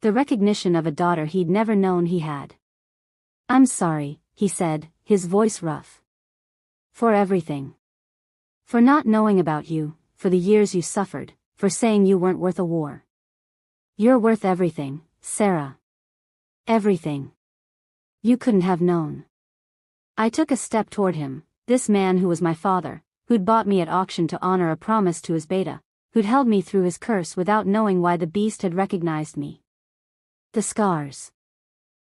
The recognition of a daughter he'd never known he had. I'm sorry, he said, his voice rough. For everything. For not knowing about you, for the years you suffered, for saying you weren't worth a war. You're worth everything, Sarah. Everything. You couldn't have known. I took a step toward him, this man who was my father, who'd bought me at auction to honor a promise to his beta, who'd held me through his curse without knowing why the beast had recognized me. The scars.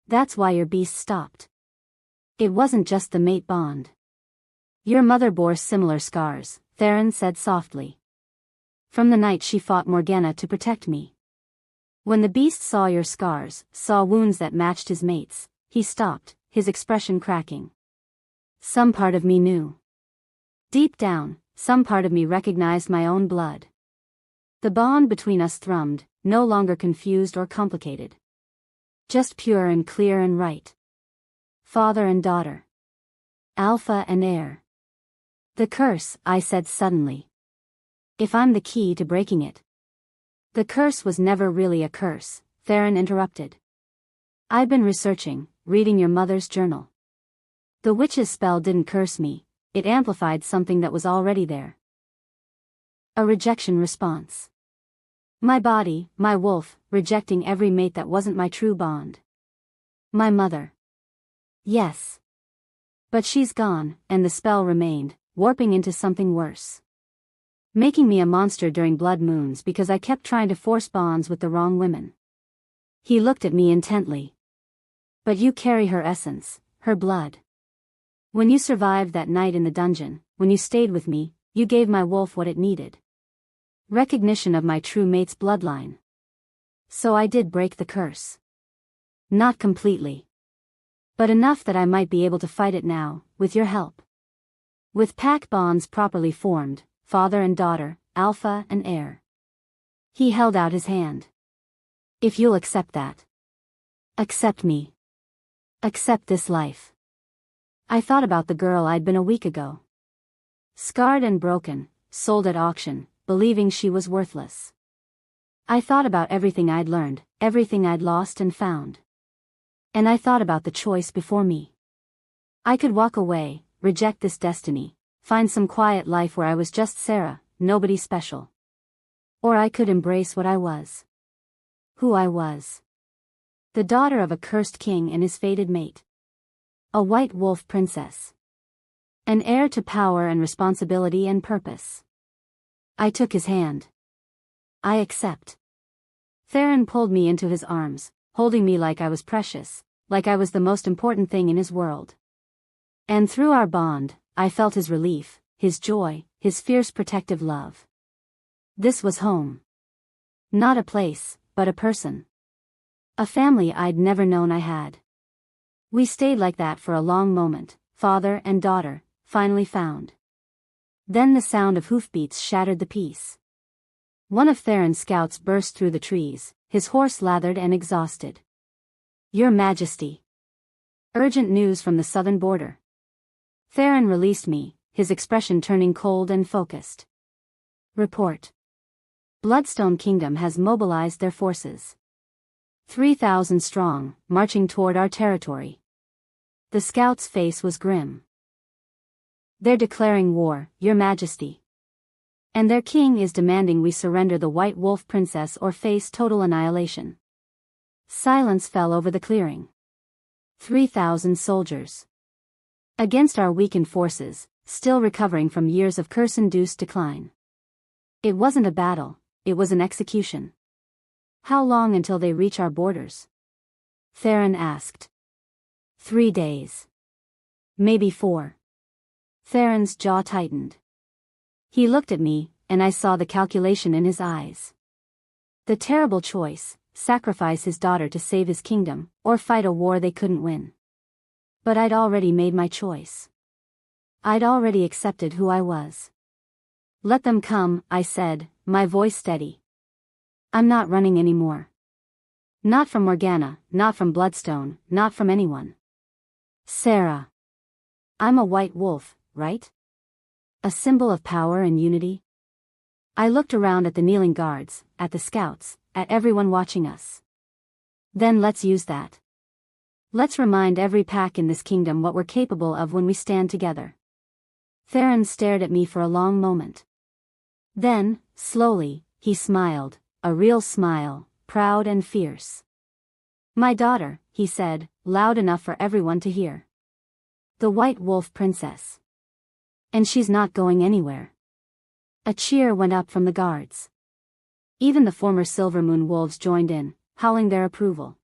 That's why your beast stopped. It wasn't just the mate bond. Your mother bore similar scars, Theron said softly. From the night she fought Morgana to protect me. When the beast saw your scars, saw wounds that matched his mate's, he stopped, his expression cracking. Some part of me knew. Deep down, some part of me recognized my own blood. The bond between us thrummed, no longer confused or complicated. Just pure and clear and right. Father and daughter. Alpha and heir. The curse, I said suddenly. If I'm the key to breaking it. The curse was never really a curse, Theron interrupted. I've been researching, reading your mother's journal. The witch's spell didn't curse me, it amplified something that was already there. A rejection response. My body, my wolf, rejecting every mate that wasn't my true bond. My mother. Yes. But she's gone, and the spell remained, warping into something worse. Making me a monster during blood moons because I kept trying to force bonds with the wrong women. He looked at me intently. But you carry her essence, her blood. When you survived that night in the dungeon, when you stayed with me, you gave my wolf what it needed. Recognition of my true mate's bloodline. So I did break the curse. Not completely. But enough that I might be able to fight it now, with your help. With pack bonds properly formed, father and daughter, alpha and heir. He held out his hand. If you'll accept that. Accept me. Accept this life. I thought about the girl I'd been a week ago. Scarred and broken, sold at auction, believing she was worthless. I thought about everything I'd learned, everything I'd lost and found. And I thought about the choice before me. I could walk away, reject this destiny, find some quiet life where I was just Sarah, nobody special. Or I could embrace what I was. Who I was. The daughter of a cursed king and his fated mate. A white wolf princess. An heir to power and responsibility and purpose. I took his hand. I accept. Theron pulled me into his arms, holding me like I was precious, like I was the most important thing in his world. And through our bond, I felt his relief, his joy, his fierce protective love. This was home. Not a place, but a person. A family I'd never known I had. We stayed like that for a long moment, father and daughter, finally found. Then the sound of hoofbeats shattered the peace. One of Theron's scouts burst through the trees, his horse lathered and exhausted. Your Majesty. Urgent news from the southern border. Theron released me, his expression turning cold and focused. Report. Bloodstone Kingdom has mobilized their forces. 3,000 strong, marching toward our territory. The scout's face was grim. They're declaring war, Your Majesty. And their king is demanding we surrender the White Wolf Princess or face total annihilation. Silence fell over the clearing. 3,000 soldiers. Against our weakened forces, still recovering from years of curse-induced decline. It wasn't a battle, it was an execution. How long until they reach our borders? Theron asked. 3 days. Maybe 4. Theron's jaw tightened. He looked at me, and I saw the calculation in his eyes. The terrible choice, sacrifice his daughter to save his kingdom, or fight a war they couldn't win. But I'd already made my choice. I'd already accepted who I was. Let them come, I said, my voice steady. I'm not running anymore. Not from Morgana, not from Bloodstone, not from anyone. Sarah. I'm a white wolf, right? A symbol of power and unity? I looked around at the kneeling guards, at the scouts, at everyone watching us. Then let's use that. Let's remind every pack in this kingdom what we're capable of when we stand together. Theron stared at me for a long moment. Then, slowly, he smiled, a real smile, proud and fierce. My daughter, he said, loud enough for everyone to hear. The White Wolf Princess. And she's not going anywhere. A cheer went up from the guards. Even the former Silvermoon wolves joined in, howling their approval.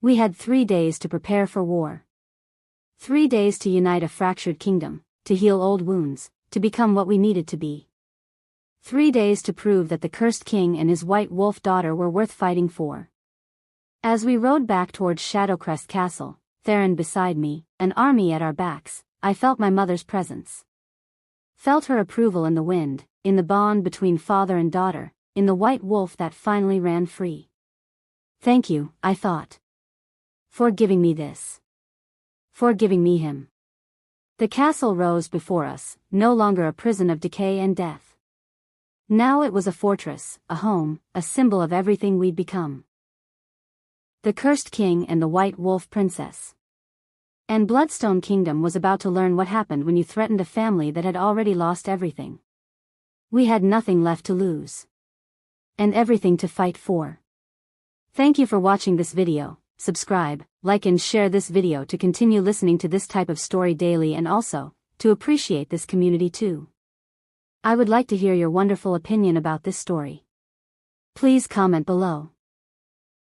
We had 3 days to prepare for war. 3 days to unite a fractured kingdom, to heal old wounds, to become what we needed to be. 3 days to prove that the cursed king and his white wolf daughter were worth fighting for. As we rode back towards Shadowcrest Castle, Theron beside me, an army at our backs, I felt my mother's presence. Felt her approval in the wind, in the bond between father and daughter, in the white wolf that finally ran free. Thank you, I thought. For giving me this. For giving me him. The castle rose before us, no longer a prison of decay and death. Now it was a fortress, a home, a symbol of everything we'd become. The cursed king and the white wolf princess. And Bloodstone Kingdom was about to learn what happened when you threatened a family that had already lost everything. We had nothing left to lose. And everything to fight for. Thank you for watching this video. Subscribe, like and share this video to continue listening to this type of story daily and also, to appreciate this community too. I would like to hear your wonderful opinion about this story. Please comment below.